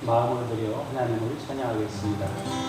마음을 들여 하나님을 찬양하겠습니다.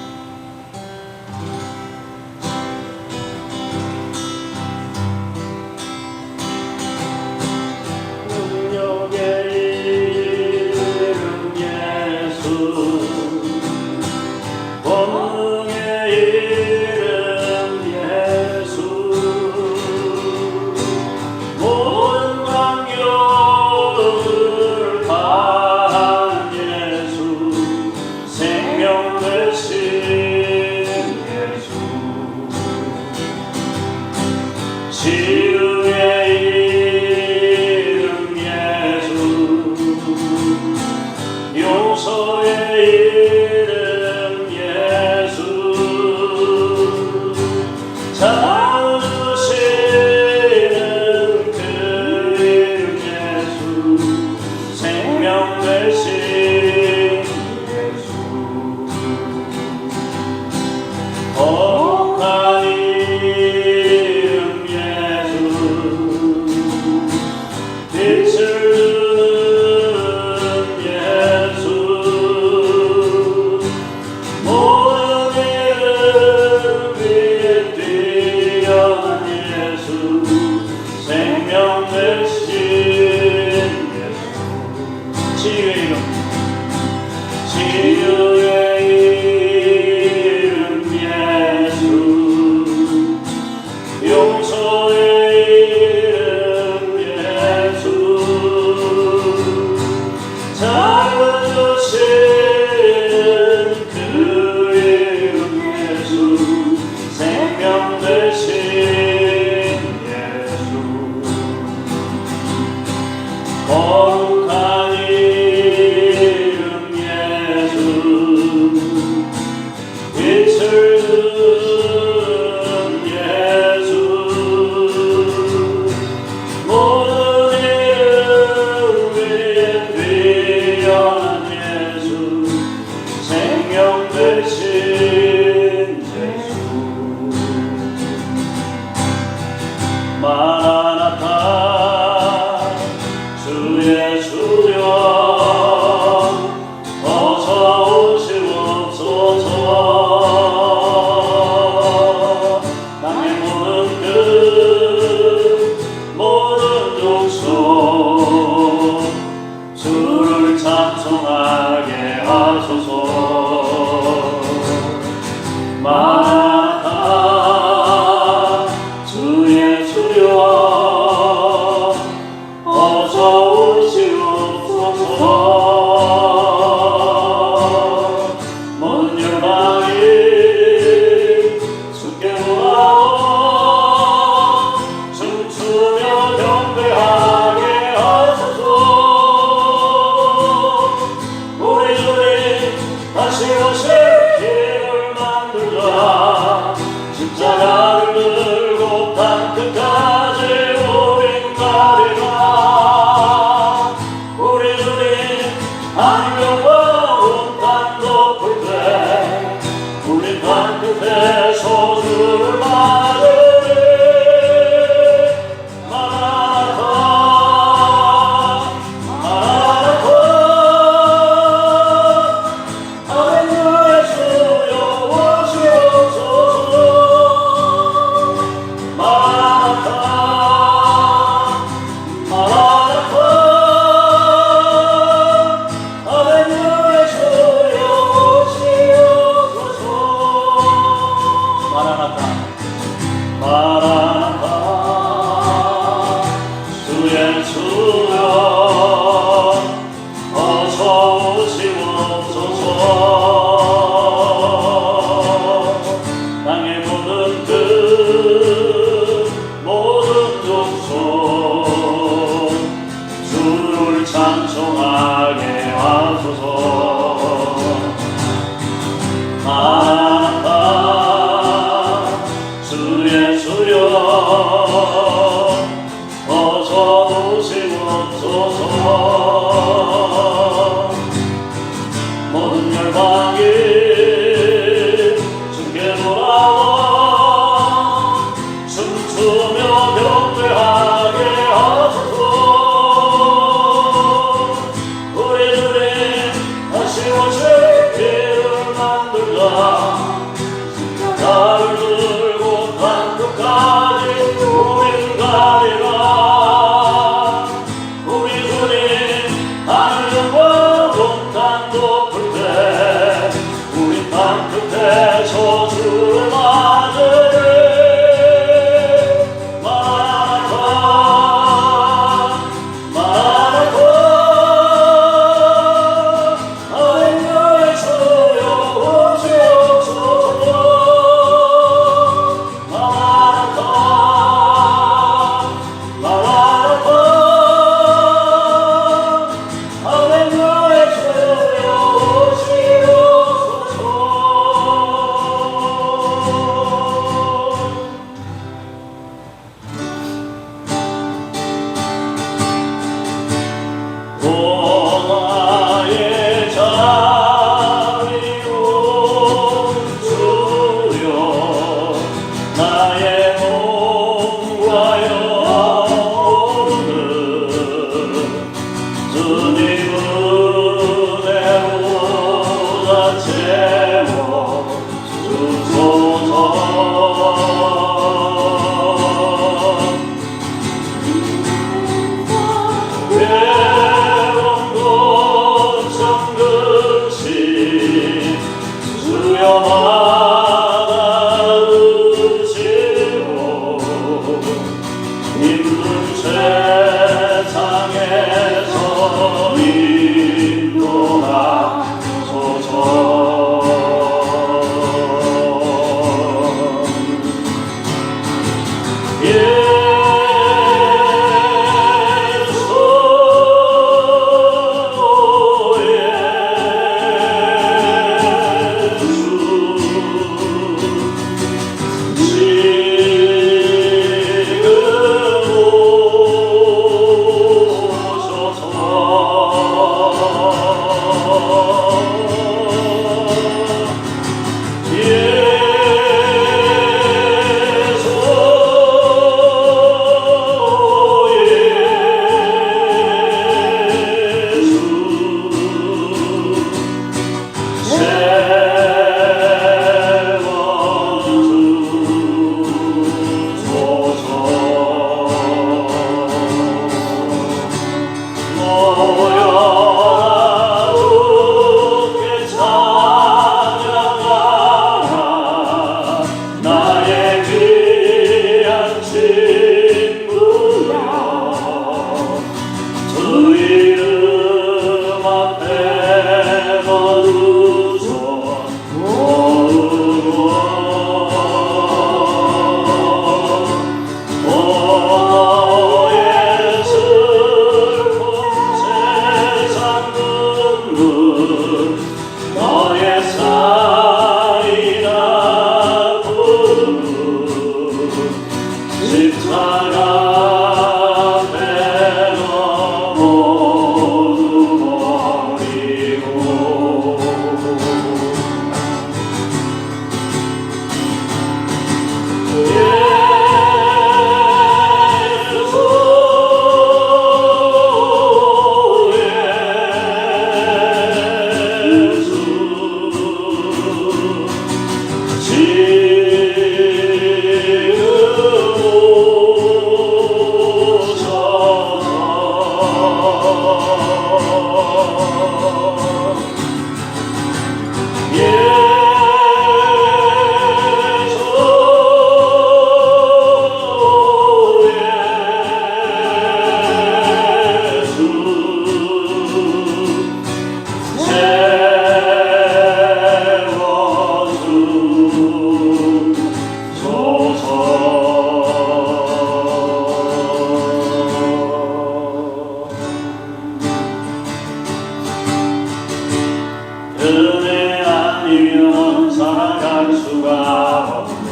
수가 없네.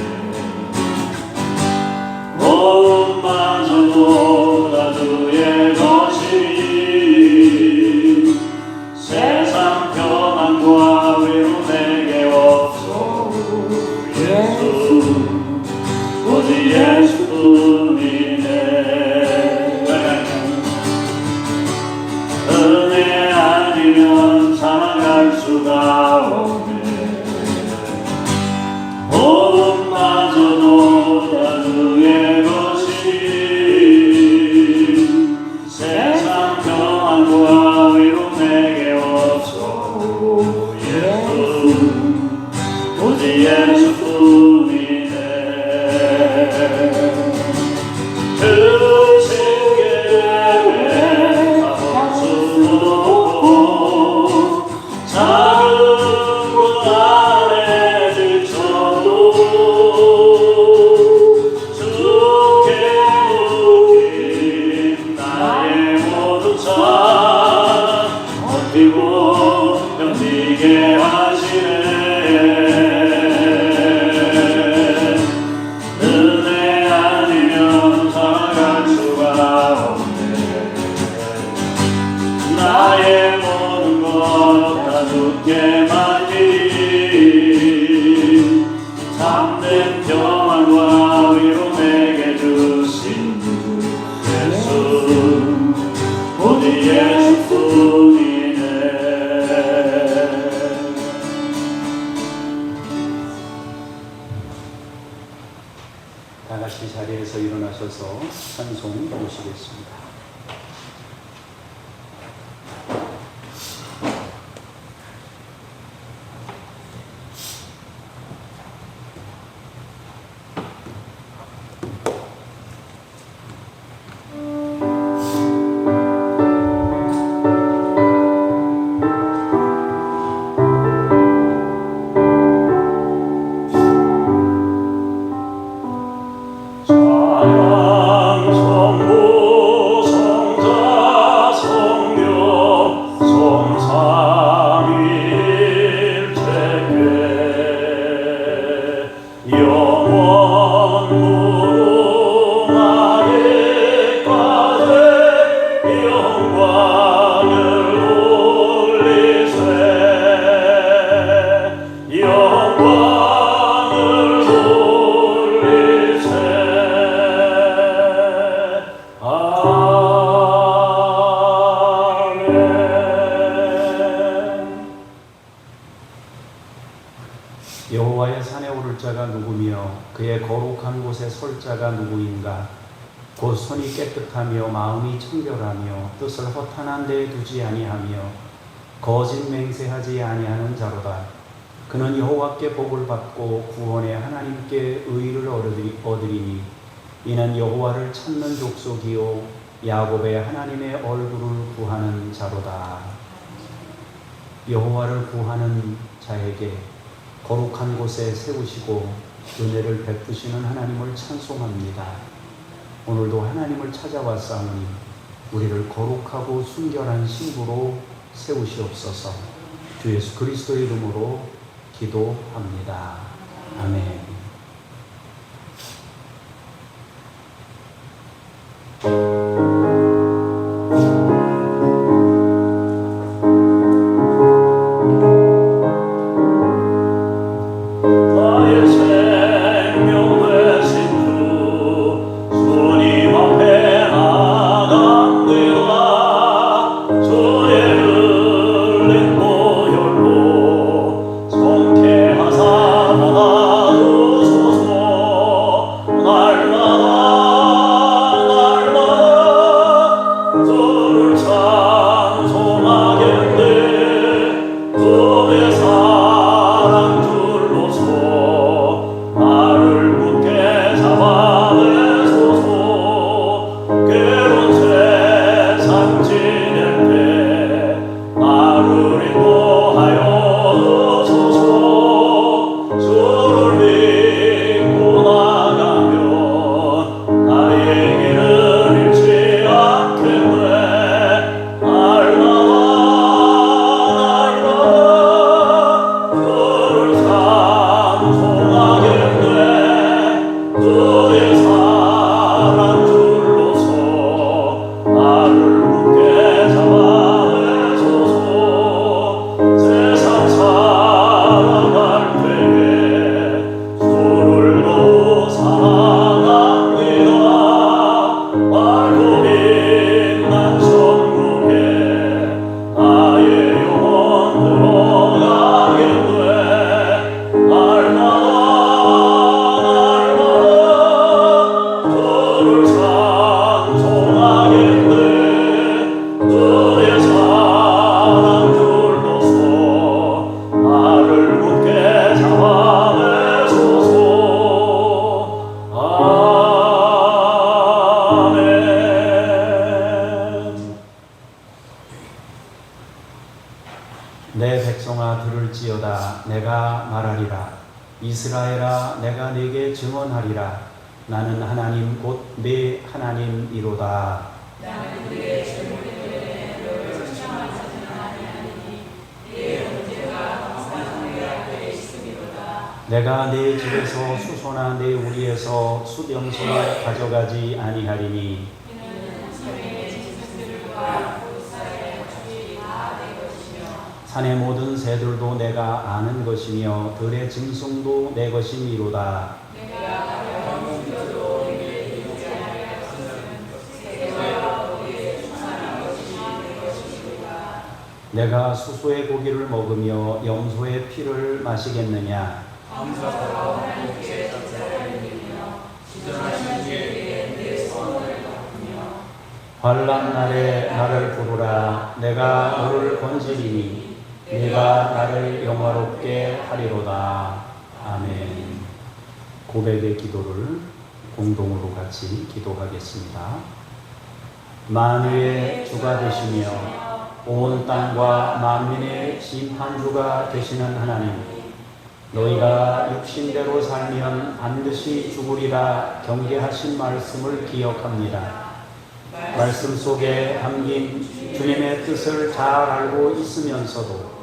고음마저도 다 주의 것이니 세상 평안과 위로 내게 없소. 예수 오직 예수뿐이네. 은혜 아니면 살아갈 수가 없네. 복음마저도 다 주의 것이니 세상 평안과 위로 내게 없소. 예수 오직 예수뿐이네. 그 세계에 가볼 수도 없고 작은 곳 안에 지쳐도 주께 묶인 나의 모든 삶 버티고 견디게 하시네. 은혜 아니면 살아갈 수가 없네. 나의 모든 것 다 주께 맡기니 참된 평안과 위로 내게 주신 주 예수 오직 예수뿐이네. 다 같이 자리에서 일어나셔서 찬송 부르시겠습니다. 찬양 성부 성자 성령 성삼일체께 영원 무궁하게까지 영광을 올리세. 영광을 올리세. 아멘. 여호와의 산에 오를 자가 누구며 그의 거룩한 곳에 설 자가 누구인가? 곧 손이 깨끗하며 마음이 청결하며 뜻을 허탄한 데에 두지 아니하며 거짓 맹세하지 아니하는 자로다. 그는 여호와께 복을 받고 구원의 하나님께 의를 얻으리니 이는 여호와를 찾는 족속이요 야곱의 하나님의 얼굴을 구하는 자로다. 여호와를 구하는 자에게 거룩한 곳에 세우시고 은혜를 베푸시는 하나님을 찬송합니다. 오늘도 하나님을 찾아왔사오니 우리를 거룩하고 순결한 신부로 세우시옵소서. 주 예수 그리스도의 이름으로 기도합니다. 아멘. 나의 생명 되신 주 주님 앞에 나갑니다. 주의 흘린 보혈로 성쾌하사 나가도 내 백성아 들을지어다. 내가 말하리라. 이스라엘아 내가 네게 증언하리라. 나는 하나님 곧 네 하나님이로다. 나는 그의 젊은이들의 너를 청하시는 하나님이니 네 문제가 항상 내 앞에 있음이로다. 내가 네 집에서 수소나 네 우리에서 수병소를 가져가지 아니하리니 이는 섬의 짐승들과 보리쌀의 젖이 다 내 것이며 산의 모든 새들도 내가 아는 것이며 들의 짐승도 내 것이니로다. 내가 가령 숨겨도 내게 이르지 아니할 것은 새와 거기에 충만한 것이 내 것이니라. 내가 수소의 고기를 먹으며 염소의 피를 마시겠느냐. 감사와 하나님께 제사를 드리며 지존하신 이에게 내 소원을 갚으며 환난 날에 나를 부르라. 내가 너를 건지리니 네가 나를 영화롭게 하리로다. 아멘. 고백의 기도를 공동으로 같이 기도하겠습니다. 만유의 주가 되시며 온 땅과 만민의 심판주가 되시는 하나님, 너희가 육신대로 살면 반드시 죽으리라 경계하신 말씀을 기억합니다. 말씀 속에 담긴 주님의 뜻을 잘 알고 있으면서도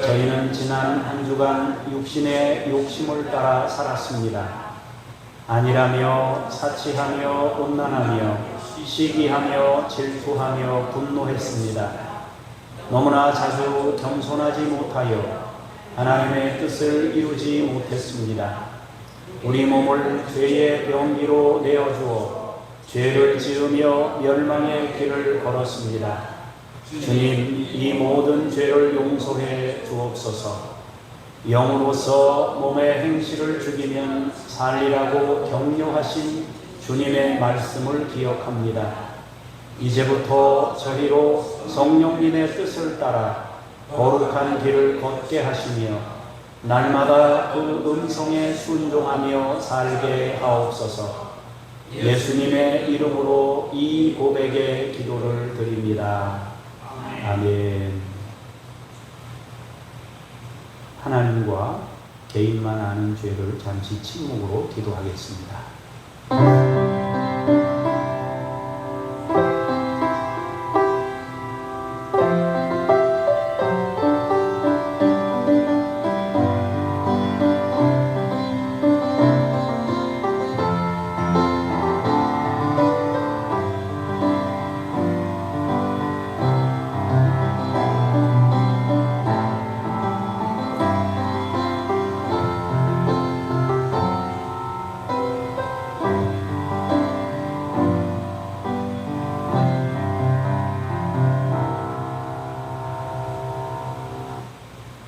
저희는 지난 한 주간 육신의 욕심을 따라 살았습니다. 아니라며 사치하며 온난하며 시기하며 질투하며 분노했습니다. 너무나 자주 겸손하지 못하여 하나님의 뜻을 이루지 못했습니다. 우리 몸을 죄의 병기로 내어주어 죄를 지으며 멸망의 길을 걸었습니다. 주님, 이 모든 죄를 용서해 주옵소서. 영으로서 몸의 행실을 죽이면 살리라고 격려하신 주님의 말씀을 기억합니다. 이제부터 저희로 성령님의 뜻을 따라 거룩한 길을 걷게 하시며 날마다 그 음성에 순종하며 살게 하옵소서. 예수님의 이름으로 이 고백의 기도를 드립니다. 아멘. 하나님과 개인만 아는 죄를 잠시 침묵으로 기도하겠습니다.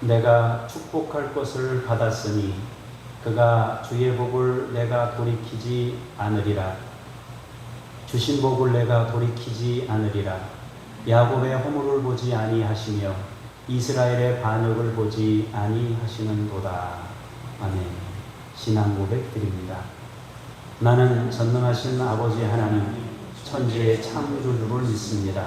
내가 축복할 것을 받았으니 그가 주의 복을 내가 돌이키지 않으리라. 주신 복을 내가 돌이키지 않으리라. 야곱의 허물을 보지 아니하시며 이스라엘의 반역을 보지 아니하시는도다. 아멘. 신앙 고백 드립니다. 나는 전능하신 아버지 하나님 천지의 창조주를 믿습니다.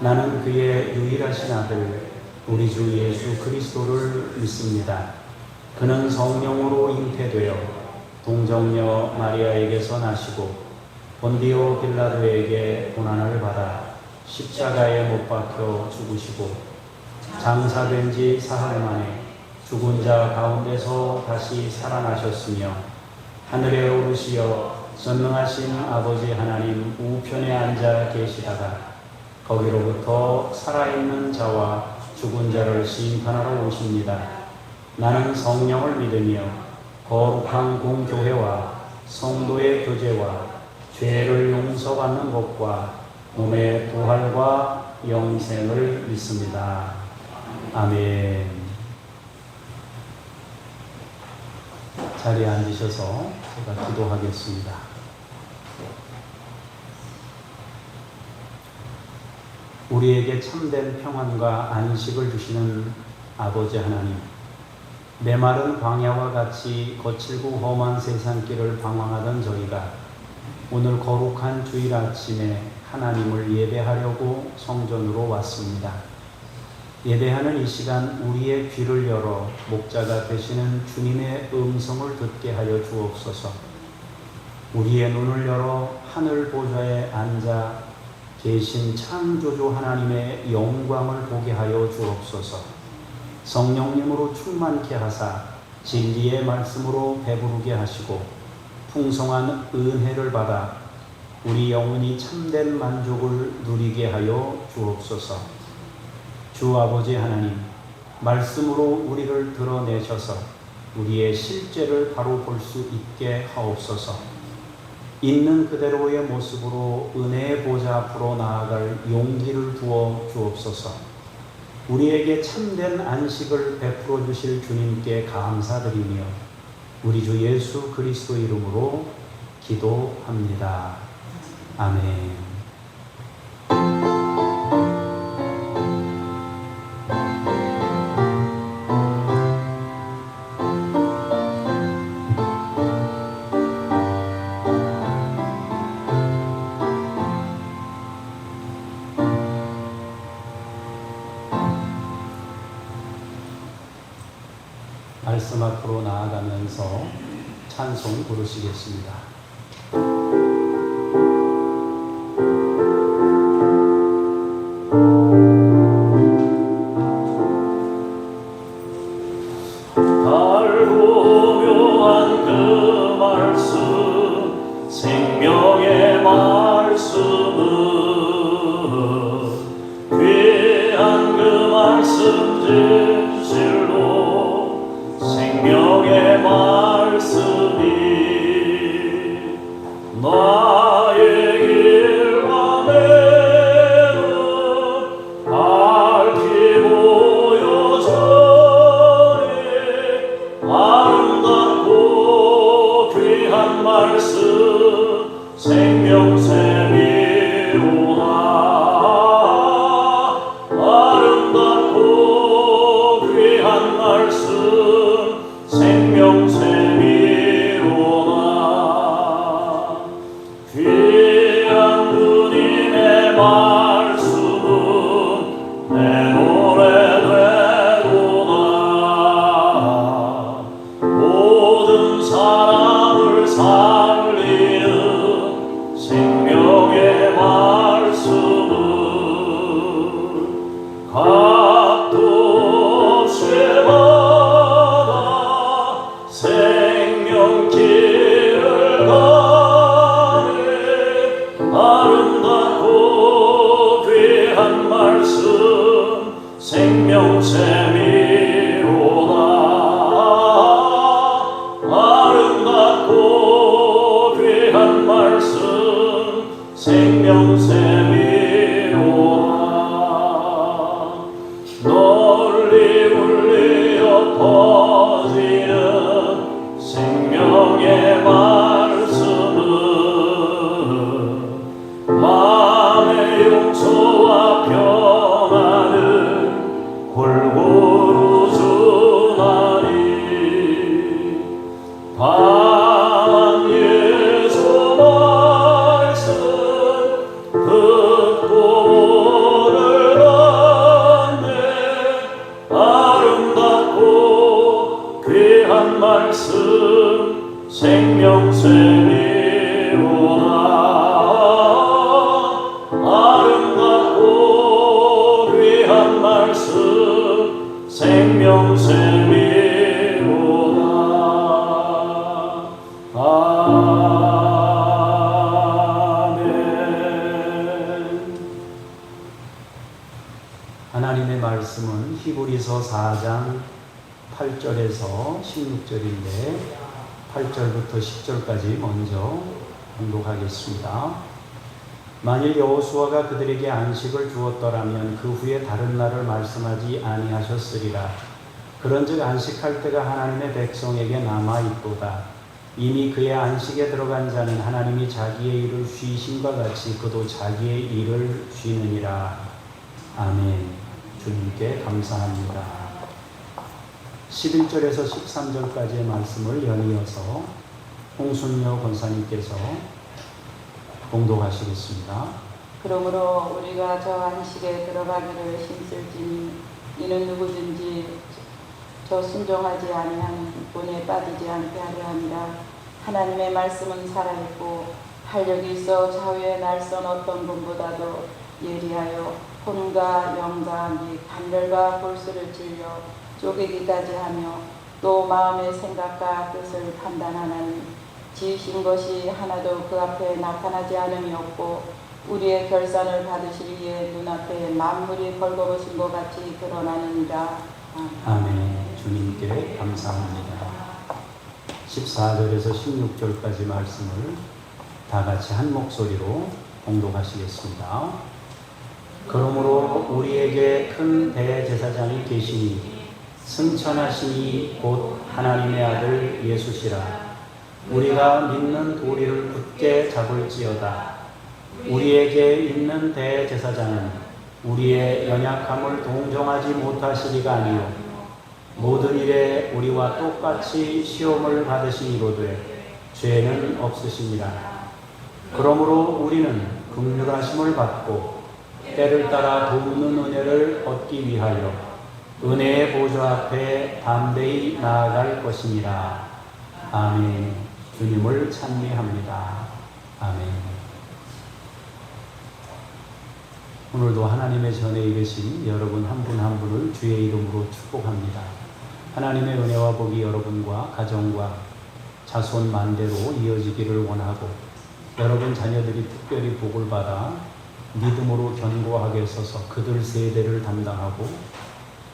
나는 그의 유일하신 아들 우리 주 예수 그리스도를 믿습니다. 그는 성령으로 잉태되어 동정녀 마리아에게서 나시고 본디오 빌라도에게 고난을 받아 십자가에 못 박혀 죽으시고 장사된 지 사흘 만에 죽은 자 가운데서 다시 살아나셨으며 하늘에 오르시어 전능하신 아버지 하나님 우편에 앉아 계시다가 거기로부터 살아있는 자와 죽은 자를 심판하러 오십니다. 나는 성령을 믿으며 거룩한 공교회와 성도의 교제와 죄를 용서받는 것과 몸의 부활과 영생을 믿습니다. 아멘. 자리에 앉으셔서 제가 기도하겠습니다. 우리에게 참된 평안과 안식을 주시는 아버지 하나님, 메마른 광야와 같이 거칠고 험한 세상길을 방황하던 저희가 오늘 거룩한 주일 아침에 하나님을 예배하려고 성전으로 왔습니다. 예배하는 이 시간 우리의 귀를 열어 목자가 되시는 주님의 음성을 듣게 하여 주옵소서. 우리의 눈을 열어 하늘 보좌에 앉아 계신 창조주 하나님의 영광을 보게 하여 주옵소서. 성령님으로 충만케 하사 진리의 말씀으로 배부르게 하시고 풍성한 은혜를 받아 우리 영혼이 참된 만족을 누리게 하여 주옵소서. 주 아버지 하나님, 말씀으로 우리를 드러내셔서 우리의 실제를 바로 볼 수 있게 하옵소서. 있는 그대로의 모습으로 은혜의 보좌 앞으로 나아갈 용기를 부어 주옵소서. 우리에게 참된 안식을 베풀어 주실 주님께 감사드리며 우리 주 예수 그리스도 이름으로 기도합니다. 아멘. 말씀 앞으로 나아가면서 찬송 부르시겠습니다. 달고 묘한 그 말씀 생명의 말씀은 귀한 그 말씀 진실로 생명의 말씀이 나의 길과 매는 밝히 보여주니 아름답고 귀한 말씀 생명샘이로다. 아름답고 귀한 말씀 생명샘이로다. 귀한 주님의 말씀은 내 노래 되도다. 모든 사람을 살리는 생명의 말씀은 값도 없이 받아 생명길을 가네. 아름답고 귀한 말씀 생명샘이로다. 아름답고 귀한 말씀 생명샘이로다. 널리 울리어 퍼지는 생명의 말씀은 마음의 용서와 평안을 골고루 주나니. 반 예수 말씀 듣고 오를 안내. 아름답고 귀한 말씀 생명샘이로다. 아름답고 귀한 말씀 생명샘이로다. 아멘. 하나님의 말씀은 히브리서 4장 8절에서 16절인데 8절부터 10절까지 먼저 봉독하겠습니다. 만일 여호수아가 그들에게 안식을 주었더라면 그 후에 다른 날을 말씀하지 아니하셨으리라. 그런즉 안식할 때가 하나님의 백성에게 남아있도다. 이미 그의 안식에 들어간 자는 하나님이 자기의 일을 쉬심과 같이 그도 자기의 일을 쉬느니라. 아멘. 주님께 감사합니다. 11절에서 13절까지의 말씀을 연이어서 홍순여 권사님께서 봉독하시겠습니다. 그러므로 우리가 저 안식에 들어가기를 힘쓸지니 이는 누구든지 저 순종하지 아니하는 본에 빠지지 않게 하려 함이라. 하나님의 말씀은 살아있고 활력이 있어 좌우의 날선 어떤 분보다도 예리하여 혼과 영과 및 간절과 골수를 찔려 쪼개기까지 하며 또 마음의 생각과 뜻을 판단하나니 지으신 것이 하나도 그 앞에 나타나지 않음이 없고 우리의 결산을 받으시기에 눈앞에 만물이 벌거벗은 것 같이 드러나느니라. 아멘. 주님께 감사합니다. 14절에서 16절까지 말씀을 다 같이 한 목소리로 봉독하시겠습니다. 그러므로 우리에게 큰 대제사장이 계시니 승천하시니 곧 하나님의 아들 예수시라. 우리가 믿는 도리를 굳게 잡을지어다. 우리에게 있는 대제사장은 우리의 연약함을 동정하지 못하시리가 아니요 모든 일에 우리와 똑같이 시험을 받으시니로되 죄는 없으시니라. 그러므로 우리는 긍휼하심을 받고 때를 따라 돕는 은혜를 얻기 위하여 은혜의 보좌 앞에 담대히 나아갈 것이니라. 아멘. 주님을 찬미합니다. 아멘. 오늘도 하나님의 전에 이르신 여러분 한 분 한 분을 주의 이름으로 축복합니다. 하나님의 은혜와 복이 여러분과 가정과 자손 만대로 이어지기를 원하고 여러분 자녀들이 특별히 복을 받아 믿음으로 견고하게 서서 그들 세대를 담당하고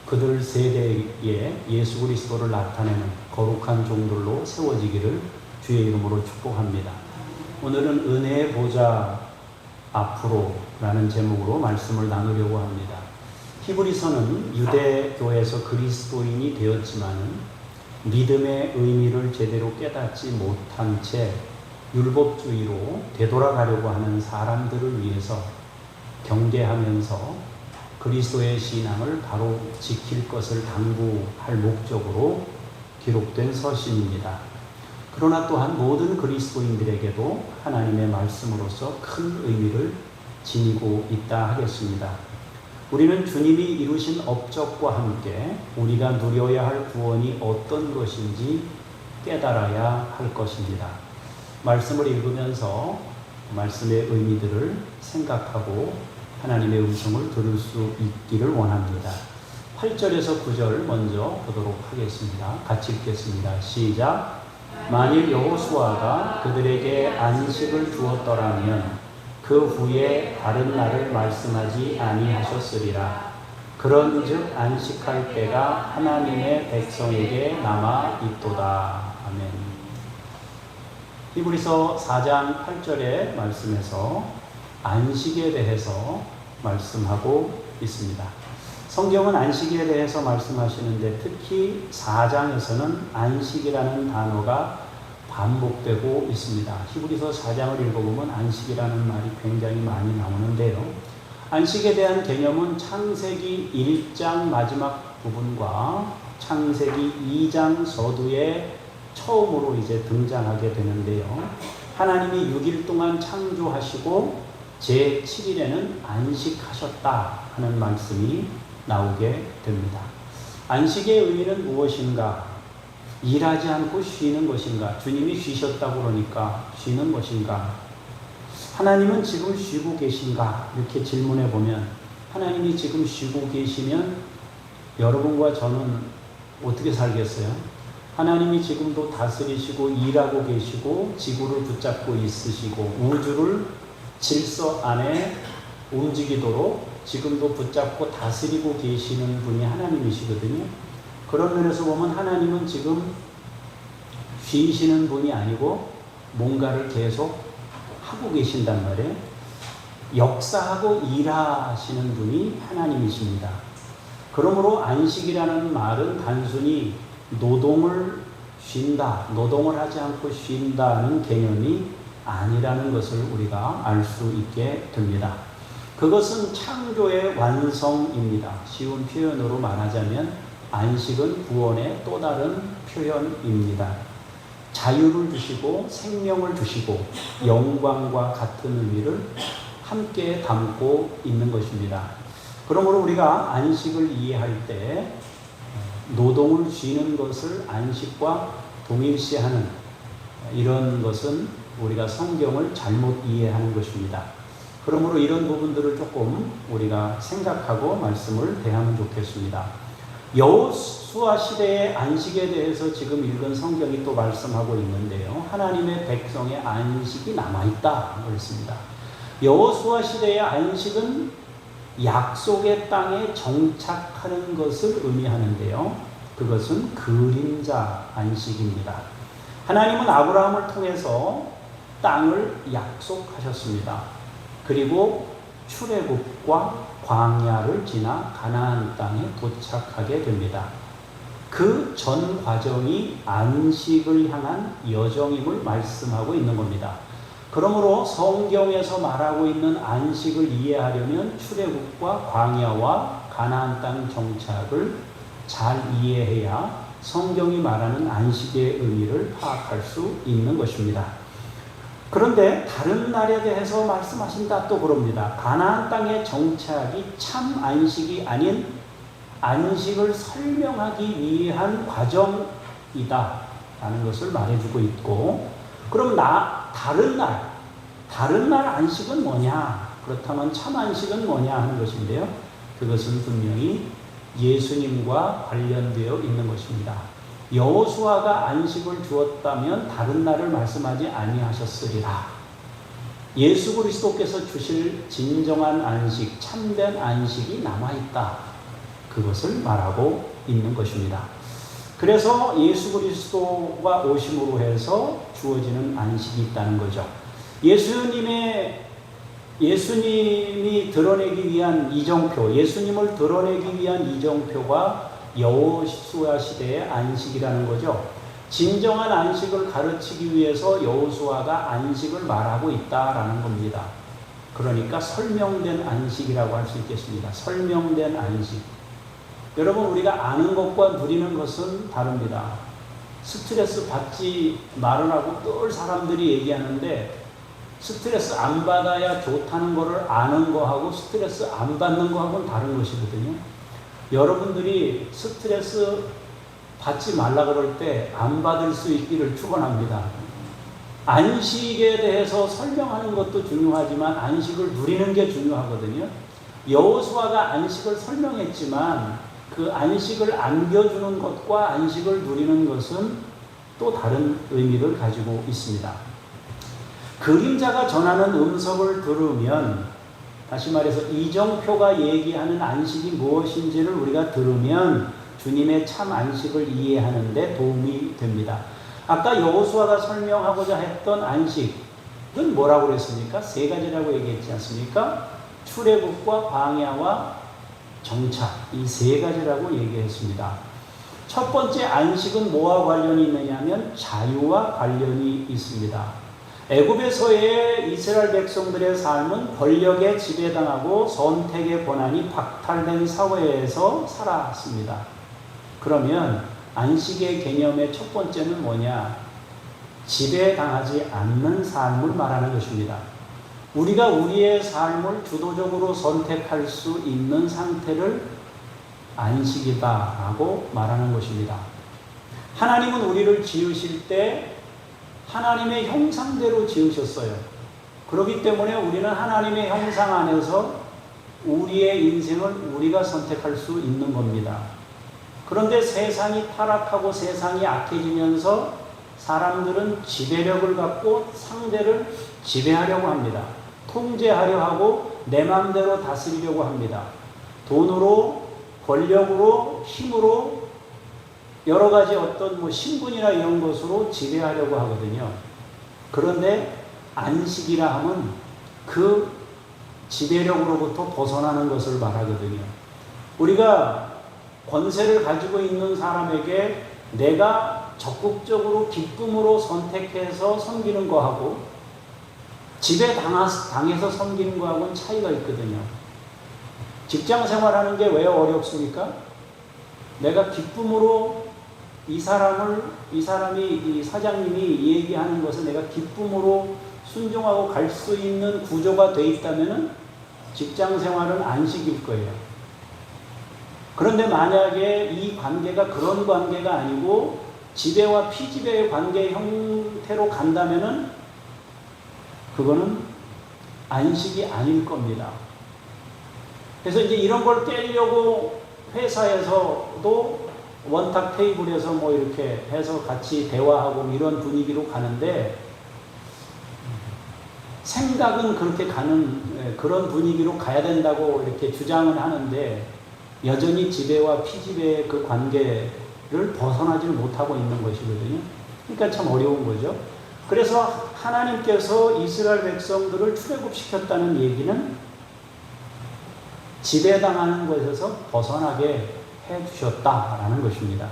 그들 세대에 예수 그리스도를 나타내는 거룩한 종들로 세워지기를 주의 이름으로 축복합니다. 오늘은 은혜의 보좌 앞으로 라는 제목으로 말씀을 나누려고 합니다. 히브리서는 유대교에서 그리스도인이 되었지만 믿음의 의미를 제대로 깨닫지 못한 채 율법주의로 되돌아가려고 하는 사람들을 위해서 경계하면서 그리스도의 신앙을 바로 지킬 것을 당부할 목적으로 기록된 서신입니다. 그러나 또한 모든 그리스도인들에게도 하나님의 말씀으로서 큰 의미를 지니고 있다 하겠습니다. 우리는 주님이 이루신 업적과 함께 우리가 누려야 할 구원이 어떤 것인지 깨달아야 할 것입니다. 말씀을 읽으면서 말씀의 의미들을 생각하고 하나님의 음성을 들을 수 있기를 원합니다. 8절에서 9절 먼저 보도록 하겠습니다. 같이 읽겠습니다. 시작. 만일 여호수아가 그들에게 안식을 주었더라면 그 후에 다른 날을 말씀하지 아니하셨으리라. 그런즉 안식할 때가 하나님의 백성에게 남아 있도다. 아멘. 히브리서 4장 8절의 말씀에서 안식에 대해서 말씀하고 있습니다. 성경은 안식에 대해서 말씀하시는데 특히 4장에서는 안식이라는 단어가 반복되고 있습니다. 히브리서 4장을 읽어보면 안식이라는 말이 굉장히 많이 나오는데요. 안식에 대한 개념은 창세기 1장 마지막 부분과 창세기 2장 서두에 처음으로 이제 등장하게 되는데요. 하나님이 6일 동안 창조하시고 제7일에는 안식하셨다 하는 말씀이 나오게 됩니다. 안식의 의미는 무엇인가? 일하지 않고 쉬는 것인가? 주님이 쉬셨다고 그러니까 쉬는 것인가? 하나님은 지금 쉬고 계신가? 이렇게 질문해 보면 하나님이 지금 쉬고 계시면 여러분과 저는 어떻게 살겠어요? 하나님이 지금도 다스리시고 일하고 계시고 지구를 붙잡고 있으시고 우주를 질서 안에 움직이도록 지금도 붙잡고 다스리고 계시는 분이 하나님이시거든요. 그런 면에서 보면 하나님은 지금 쉬시는 분이 아니고 뭔가를 계속 하고 계신단 말이에요. 역사하고 일하시는 분이 하나님이십니다. 그러므로 안식이라는 말은 단순히 노동을 쉰다, 노동을 하지 않고 쉰다는 개념이 아니라는 것을 우리가 알 수 있게 됩니다. 그것은 창조의 완성입니다. 쉬운 표현으로 말하자면 안식은 구원의 또 다른 표현입니다. 자유를 주시고 생명을 주시고 영광과 같은 의미를 함께 담고 있는 것입니다. 그러므로 우리가 안식을 이해할 때 노동을 쉬는 것을 안식과 동일시하는 이런 것은 우리가 성경을 잘못 이해하는 것입니다. 그러므로 이런 부분들을 조금 우리가 생각하고 말씀을 대하면 좋겠습니다. 여호수아 시대의 안식에 대해서 지금 읽은 성경이 또 말씀하고 있는데요. 하나님의 백성의 안식이 남아있다 그랬습니다. 여호수아 시대의 안식은 약속의 땅에 정착하는 것을 의미하는데요. 그것은 그림자 안식입니다. 하나님은 아브라함을 통해서 땅을 약속하셨습니다. 그리고 출애굽과 광야를 지나 가나안 땅에 도착하게 됩니다. 그 전 과정이 안식을 향한 여정임을 말씀하고 있는 겁니다. 그러므로 성경에서 말하고 있는 안식을 이해하려면 출애굽과 광야와 가나안 땅 정착을 잘 이해해야 성경이 말하는 안식의 의미를 파악할 수 있는 것입니다. 그런데 다른 날에 대해서 말씀하신다 또 그럽니다. 가나안 땅의 정착이 참 안식이 아닌 안식을 설명하기 위한 과정이다 라는 것을 말해주고 있고, 그럼 다른 날 안식은 뭐냐? 그렇다면 참 안식은 뭐냐 하는 것인데요. 그것은 분명히 예수님과 관련되어 있는 것입니다. 여호수아가 안식을 주었다면 다른 날을 말씀하지 아니하셨으리라. 예수 그리스도께서 주실 진정한 안식, 참된 안식이 남아있다. 그것을 말하고 있는 것입니다. 그래서 예수 그리스도가 오심으로 해서 주어지는 안식이 있다는 거죠. 예수님이 드러내기 위한 이정표, 예수님을 드러내기 위한 이정표가 여호수아 시대의 안식이라는 거죠. 진정한 안식을 가르치기 위해서 여호수아가 안식을 말하고 있다라는 겁니다. 그러니까 설명된 안식이라고 할 수 있겠습니다. 설명된 안식. 여러분, 우리가 아는 것과 누리는 것은 다릅니다. 스트레스 받지 말으라고 늘 사람들이 얘기하는데, 스트레스 안 받아야 좋다는 것을 아는 거하고 스트레스 안 받는 거하고는 다른 것이거든요. 여러분들이 스트레스 받지 말라 그럴 때 안 받을 수 있기를 축원합니다. 안식에 대해서 설명하는 것도 중요하지만 안식을 누리는 게 중요하거든요. 여호수아가 안식을 설명했지만 그 안식을 안겨주는 것과 안식을 누리는 것은 또 다른 의미를 가지고 있습니다. 그림자가 전하는 음성을 들으면, 다시 말해서 이정표가 얘기하는 안식이 무엇인지를 우리가 들으면 주님의 참 안식을 이해하는 데 도움이 됩니다. 아까 여호수아가 설명하고자 했던 안식은 뭐라고 그랬습니까? 세 가지라고 얘기했지 않습니까? 출애굽과 광야와 정착, 이 세 가지라고 얘기했습니다. 첫 번째 안식은 뭐와 관련이 있느냐면 자유와 관련이 있습니다. 애굽에서의 이스라엘 백성들의 삶은 권력에 지배당하고 선택의 권한이 박탈된 사회에서 살았습니다. 그러면 안식의 개념의 첫 번째는 뭐냐? 지배당하지 않는 삶을 말하는 것입니다. 우리가 우리의 삶을 주도적으로 선택할 수 있는 상태를 안식이다라고 말하는 것입니다. 하나님은 우리를 지으실 때 하나님의 형상대로 지으셨어요. 그렇기 때문에 우리는 하나님의 형상 안에서 우리의 인생을 우리가 선택할 수 있는 겁니다. 그런데 세상이 타락하고 세상이 악해지면서 사람들은 지배력을 갖고 상대를 지배하려고 합니다. 통제하려 하고 내 마음대로 다스리려고 합니다. 돈으로, 권력으로, 힘으로, 여러 가지 어떤 신분이나 이런 것으로 지배하려고 하거든요. 그런데 안식이라 하면 그 지배력으로부터 벗어나는 것을 말하거든요. 우리가 권세를 가지고 있는 사람에게 내가 적극적으로 기쁨으로 선택해서 섬기는 거하고 지배당해서 섬기는 거하고는 차이가 있거든요. 직장 생활하는 게 왜 어렵습니까? 내가 기쁨으로 이 사장님이 얘기하는 것을 내가 기쁨으로 순종하고 갈 수 있는 구조가 돼 있다면은 직장 생활은 안식일 거예요. 그런데 만약에 이 관계가 그런 관계가 아니고 지배와 피지배의 관계 형태로 간다면은 그거는 안식이 아닐 겁니다. 그래서 이제 이런 걸 깨려고 회사에서도 원탁 테이블에서 뭐 이렇게 해서 같이 대화하고 이런 분위기로 가는데 생각은 그렇게 가는 그런 분위기로 가야 된다고 이렇게 주장을 하는데 여전히 지배와 피지배의 그 관계를 벗어나지를 못하고 있는 것이거든요. 그러니까 참 어려운 거죠. 그래서 하나님께서 이스라엘 백성들을 출애굽시켰다는 얘기는 지배당하는 것에서 벗어나게 해주셨다라는 것입니다.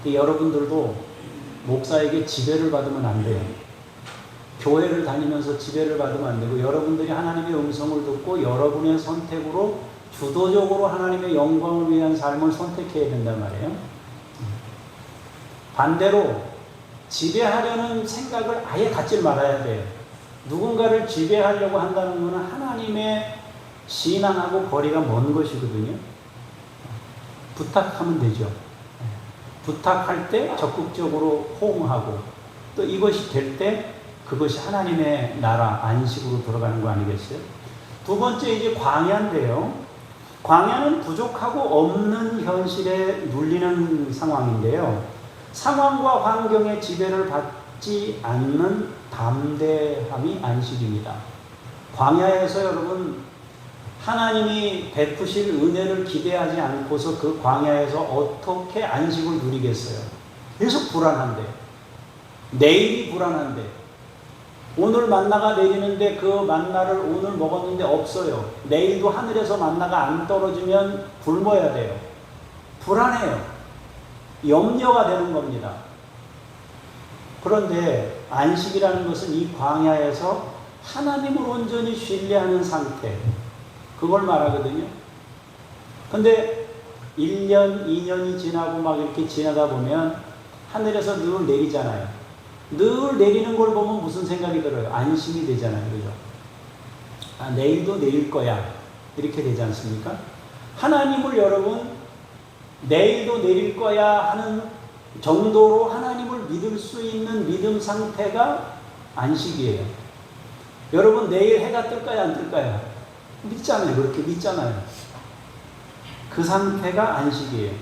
여러분들도 목사에게 지배를 받으면 안 돼요. 교회를 다니면서 지배를 받으면 안 되고 여러분들이 하나님의 음성을 듣고 여러분의 선택으로 주도적으로 하나님의 영광을 위한 삶을 선택해야 된단 말이에요. 반대로 지배하려는 생각을 아예 갖지 말아야 돼요. 누군가를 지배하려고 한다는 것은 하나님의 신앙하고 거리가 먼 것이거든요. 부탁하면 되죠. 부탁할 때 적극적으로 호응하고 또 이것이 될 때 그것이 하나님의 나라 안식으로 들어가는 거 아니겠어요? 두 번째 이제 광야인데요. 광야는 부족하고 없는 현실에 눌리는 상황인데요. 상황과 환경의 지배를 받지 않는 담대함이 안식입니다. 광야에서 여러분 하나님이 베푸실 은혜를 기대하지 않고서 그 광야에서 어떻게 안식을 누리겠어요? 계속 불안한데, 내일이 불안한데, 오늘 만나가 내리는데 그 만나를 오늘 먹었는데 없어요. 내일도 하늘에서 만나가 안 떨어지면 굶어야 돼요. 불안해요. 염려가 되는 겁니다. 그런데 안식이라는 것은 이 광야에서 하나님을 온전히 신뢰하는 상태, 그걸 말하거든요. 근데 1년, 2년이 지나고 막 이렇게 지나다 보면 하늘에서 늘 내리잖아요. 늘 내리는 걸 보면 무슨 생각이 들어요? 안심이 되잖아요. 그죠? 아, 내일도 내릴 거야. 이렇게 되지 않습니까? 하나님을 여러분, 내일도 내릴 거야 하는 정도로 하나님을 믿을 수 있는 믿음 상태가 안식이에요. 여러분, 내일 해가 뜰까요? 안 뜰까요? 믿잖아요. 그렇게 믿잖아요. 그 상태가 안식이에요.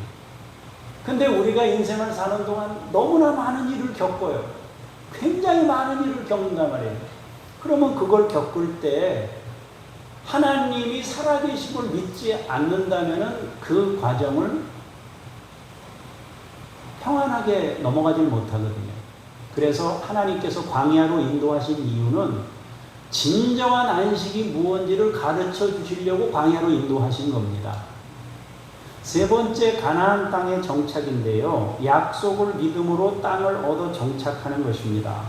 근데 우리가 인생을 사는 동안 너무나 많은 일을 겪어요. 굉장히 많은 일을 겪는단 말이에요. 그러면 그걸 겪을 때 하나님이 살아계심을 믿지 않는다면 그 과정을 평안하게 넘어가지 못하거든요. 그래서 하나님께서 광야로 인도하신 이유는 진정한 안식이 무엇인지를 가르쳐 주시려고 광야로 인도하신 겁니다. 세 번째, 가나안 땅의 정착인데요. 약속을 믿음으로 땅을 얻어 정착하는 것입니다.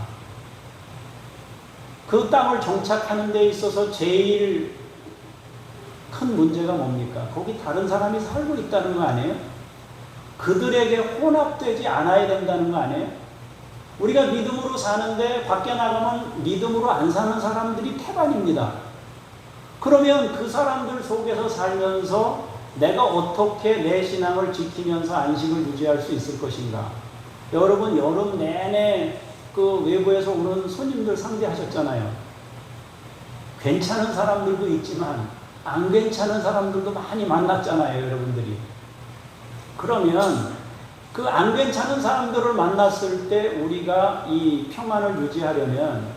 그 땅을 정착하는 데 있어서 제일 큰 문제가 뭡니까? 거기 다른 사람이 살고 있다는 거 아니에요? 그들에게 혼합되지 않아야 된다는 거 아니에요? 우리가 믿음으로 사는데 밖에 나가면 믿음으로 안 사는 사람들이 태반입니다. 그러면 그 사람들 속에서 살면서 내가 어떻게 내 신앙을 지키면서 안식을 유지할 수 있을 것인가? 여러분, 여름 내내 그 외부에서 오는 손님들 상대하셨잖아요. 괜찮은 사람들도 있지만 안 괜찮은 사람들도 많이 만났잖아요, 여러분들이. 그러면 그 안 괜찮은 사람들을 만났을 때 우리가 이 평안을 유지하려면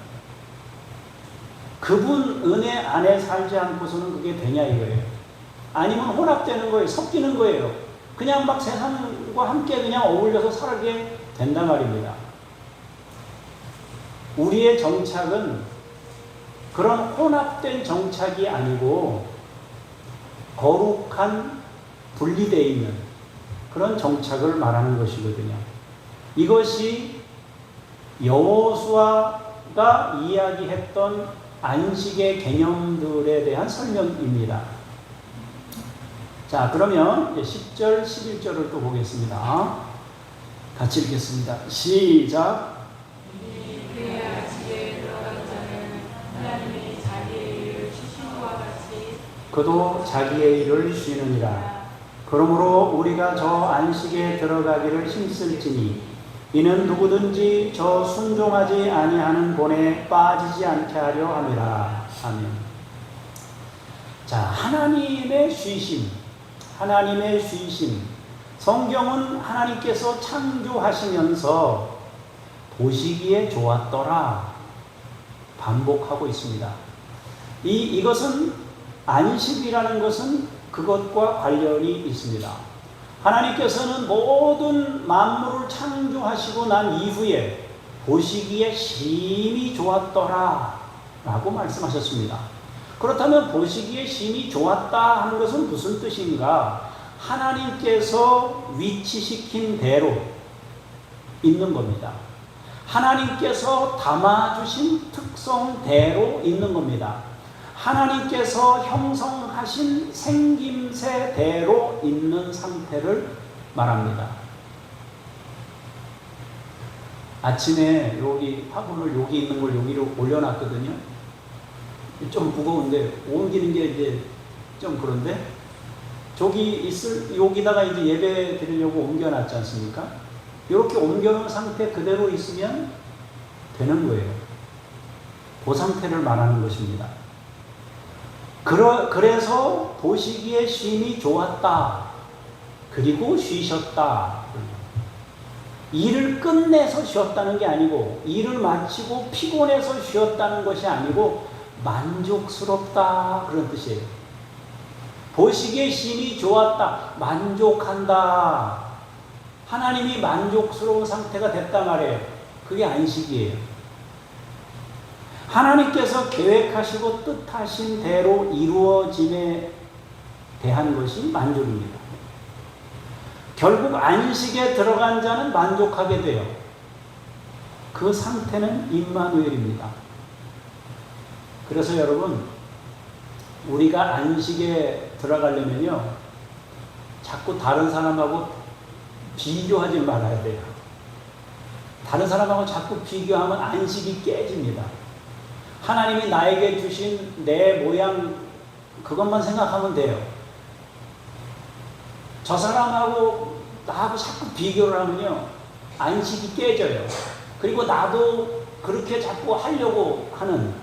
그분 은혜 안에 살지 않고서는 그게 되냐 이거예요. 아니면 혼합되는 거예요. 섞이는 거예요. 그냥 막 세상과 함께 그냥 어울려서 살게 된단 말입니다. 우리의 정착은 그런 혼합된 정착이 아니고 거룩한 분리되어 있는 그런 정착을 말하는 것이거든요. 이것이 여호수아가 이야기했던 안식의 개념들에 대한 설명입니다. 자, 그러면 10절, 11절을 또 보겠습니다. 같이 읽겠습니다. 시작. 그야 지혜에 들어간 자는 하나님이 자기의 일을 쉬신 것과 같이 그도 자기의 일을 쉬느니라. 그러므로 우리가 저 안식에 들어가기를 힘쓸지니 이는 누구든지 저 순종하지 아니하는 본에 빠지지 않게 하려 함이라. 아멘. 자, 하나님의 쉬심, 하나님의 쉬심. 성경은 하나님께서 창조하시면서 보시기에 좋았더라 반복하고 있습니다. 이것은 안식이라는 것은 그것과 관련이 있습니다. 하나님께서는 모든 만물을 창조하시고 난 이후에 보시기에 심히 좋았더라 라고 말씀하셨습니다. 그렇다면 보시기에 심히 좋았다 하는 것은 무슨 뜻인가? 하나님께서 위치시킨 대로 있는 겁니다. 하나님께서 담아주신 특성대로 있는 겁니다. 하나님께서 형성하신 생김새대로 있는 상태를 말합니다. 아침에 여기 화분을 여기 있는 걸 여기로 올려놨거든요. 좀 무거운데 옮기는 게 이제 좀 그런데 여기다가 이제 예배 드리려고 옮겨놨지 않습니까? 이렇게 옮겨놓은 상태 그대로 있으면 되는 거예요. 그 상태를 말하는 것입니다. 그래서 보시기에 쉼이 좋았다. 그리고 쉬셨다. 일을 끝내서 쉬었다는 게 아니고, 일을 마치고 피곤해서 쉬었다는 것이 아니고 만족스럽다 그런 뜻이에요. 보시기에 쉼이 좋았다. 만족한다. 하나님이 만족스러운 상태가 됐단 말이에요. 그게 안식이에요. 하나님께서 계획하시고 뜻하신 대로 이루어짐에 대한 것이 만족입니다. 결국 안식에 들어간 자는 만족하게 돼요. 그 상태는 임마누엘입니다. 그래서 여러분, 우리가 안식에 들어가려면요, 자꾸 다른 사람하고 비교하지 말아야 돼요. 다른 사람하고 자꾸 비교하면 안식이 깨집니다. 하나님이 나에게 주신 내 모양 그것만 생각하면 돼요. 저 사람하고 나하고 자꾸 비교를 하면요, 안식이 깨져요. 그리고 나도 그렇게 자꾸 하려고 하는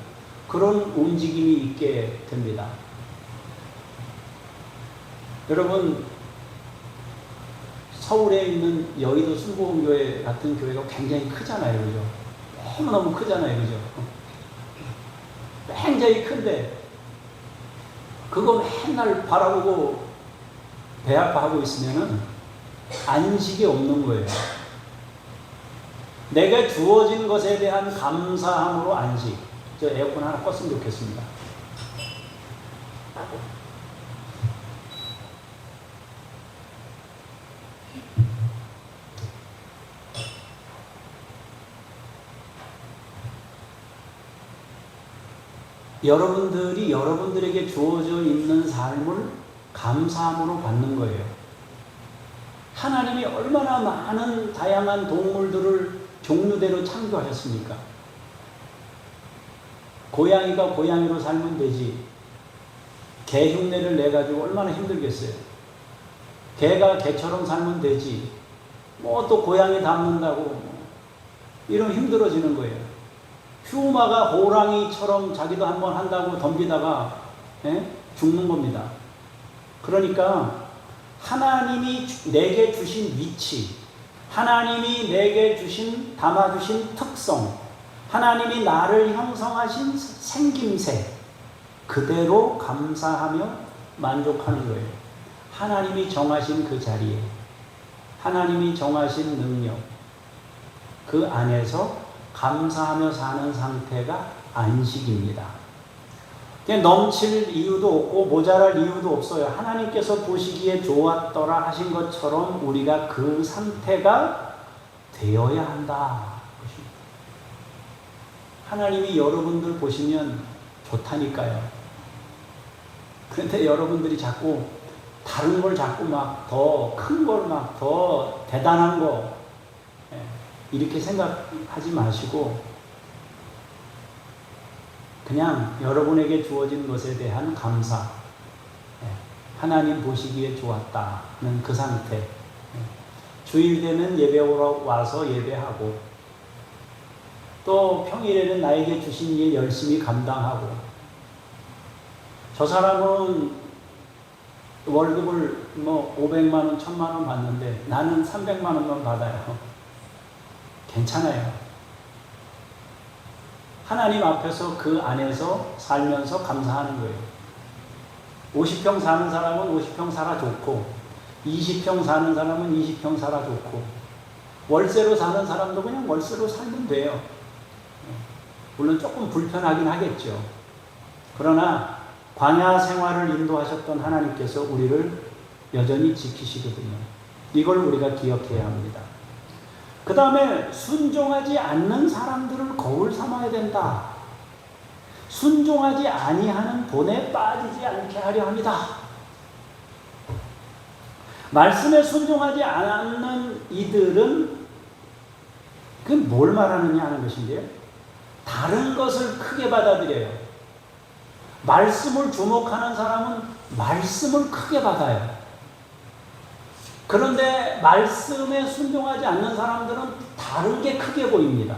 그런 움직임이 있게 됩니다. 여러분, 서울에 있는 여의도 순복음교회 같은 교회가 굉장히 크잖아요. 그죠? 너무너무 크잖아요. 그죠? 굉장히 큰데, 그거 맨날 바라보고 배 아파하고 있으면은 안식이 없는 거예요. 내게 주어진 것에 대한 감사함으로 안식. 저 에어컨 하나 껐으면 좋겠습니다. 여러분들이 여러분들에게 주어져 있는 삶을 감사함으로 받는 거예요. 하나님이 얼마나 많은 다양한 동물들을 종류대로 창조하셨습니까? 고양이가 고양이로 살면 되지. 개 흉내를 내가지고 얼마나 힘들겠어요. 개가 개처럼 살면 되지. 뭐 또 고양이 닮는다고 이러면 힘들어지는 거예요. 퓨마가 호랑이처럼 자기도 한번 한다고 덤비다가 죽는 겁니다. 그러니까 하나님이 내게 주신 위치, 하나님이 내게 담아주신 특성, 하나님이 나를 형성하신 생김새 그대로 감사하며 만족하는 거예요. 하나님이 정하신 그 자리에, 하나님이 정하신 능력, 그 안에서 감사하며 사는 상태가 안식입니다. 넘칠 이유도 없고 모자랄 이유도 없어요. 하나님께서 보시기에 좋았더라 하신 것처럼 우리가 그 상태가 되어야 한다. 하나님이 여러분들 보시면 좋다니까요. 그런데 여러분들이 자꾸 다른 걸 자꾸 막 더 큰 걸 막 더 대단한 거 이렇게 생각하지 마시고 그냥 여러분에게 주어진 것에 대한 감사, 하나님 보시기에 좋았다는 그 상태. 주일 되면 예배로 와서 예배하고 또 평일에는 나에게 주신 일 열심히 감당하고 저 사람은 월급을 500만 원, 1000만 원 받는데 나는 300만 원만 받아요. 괜찮아요. 하나님 앞에서 그 안에서 살면서 감사하는 거예요. 50평 사는 사람은 50평 살아 좋고 20평 사는 사람은 20평 살아 좋고 월세로 사는 사람도 그냥 월세로 살면 돼요. 물론 조금 불편하긴 하겠죠. 그러나 광야 생활을 인도하셨던 하나님께서 우리를 여전히 지키시거든요. 이걸 우리가 기억해야 합니다. 그 다음에 순종하지 않는 사람들을 거울 삼아야 된다. 순종하지 아니하는 본에 빠지지 않게 하려 합니다. 말씀에 순종하지 않는 이들은 그 뭘 말하느냐 하는 것인데요. 다른 것을 크게 받아들여요. 말씀을 주목하는 사람은 말씀을 크게 받아요. 그런데 말씀에 순종하지 않는 사람들은 다른 게 크게 보입니다.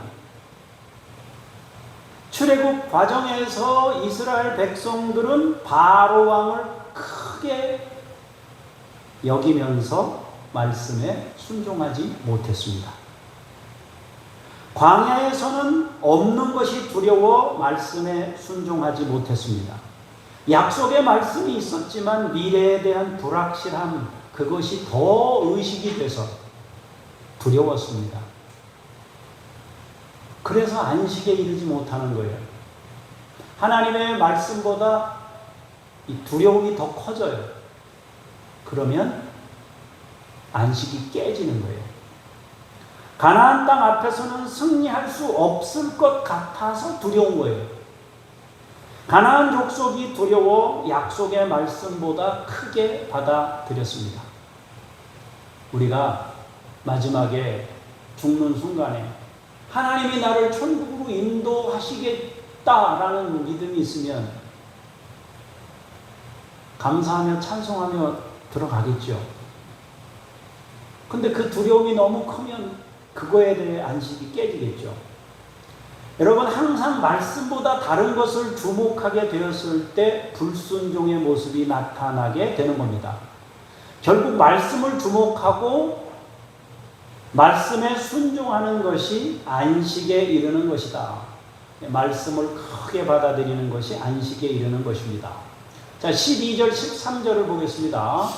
출애굽 과정에서 이스라엘 백성들은 바로 왕을 크게 여기면서 말씀에 순종하지 못했습니다. 광야에서는 없는 것이 두려워 말씀에 순종하지 못했습니다. 약속의 말씀이 있었지만 미래에 대한 불확실함, 그것이 더 의식이 돼서 두려웠습니다. 그래서 안식에 이르지 못하는 거예요. 하나님의 말씀보다 이 두려움이 더 커져요. 그러면 안식이 깨지는 거예요. 가나안 땅 앞에서는 승리할 수 없을 것 같아서 두려운 거예요. 가나안 족속이 두려워 약속의 말씀보다 크게 받아들였습니다. 우리가 마지막에 죽는 순간에 하나님이 나를 천국으로 인도하시겠다라는 믿음이 있으면 감사하며 찬송하며 들어가겠죠. 근데 그 두려움이 너무 크면 그거에 대해 안식이 깨지겠죠. 여러분, 항상 말씀보다 다른 것을 주목하게 되었을 때 불순종의 모습이 나타나게 되는 겁니다. 결국 말씀을 주목하고 말씀에 순종하는 것이 안식에 이르는 것이다. 말씀을 크게 받아들이는 것이 안식에 이르는 것입니다. 자, 12절, 13절을 보겠습니다.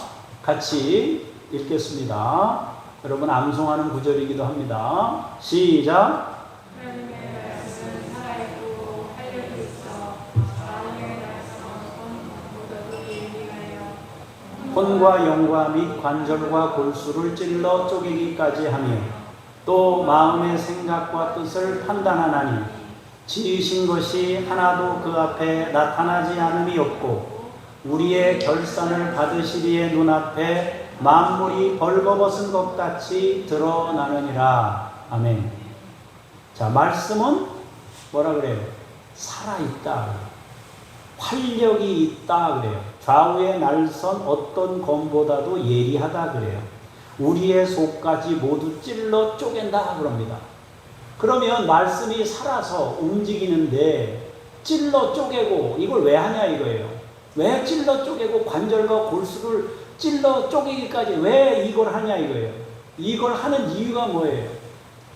같이 읽겠습니다. 여러분 암송하는 구절이기도 합니다. 시작. 하나님의 말씀은 살아있고 활력이 있어 마음의 말씀은 모두 예리하여 혼과 영과 및 관절과 골수를 찔러 쪼개기까지 하며 또 마음의 생각과 뜻을 판단하나니 지으신 것이 하나도 그 앞에 나타나지 않음이 없고 우리의 결산을 받으시리의 눈앞에 만물이 벌거벗은 것 같이 드러나느니라. 아멘. 자, 말씀은 뭐라 그래요? 살아있다. 활력이 있다 그래요. 좌우에 날선 어떤 검보다도 예리하다 그래요. 우리의 속까지 모두 찔러 쪼갠다 그럽니다. 그러면 말씀이 살아서 움직이는데 찔러 쪼개고 이걸 왜 하냐 이거예요. 왜 찔러 쪼개고 관절과 골수를 찔러 쪼개기까지 왜 이걸 하냐 이거예요. 이걸 하는 이유가 뭐예요?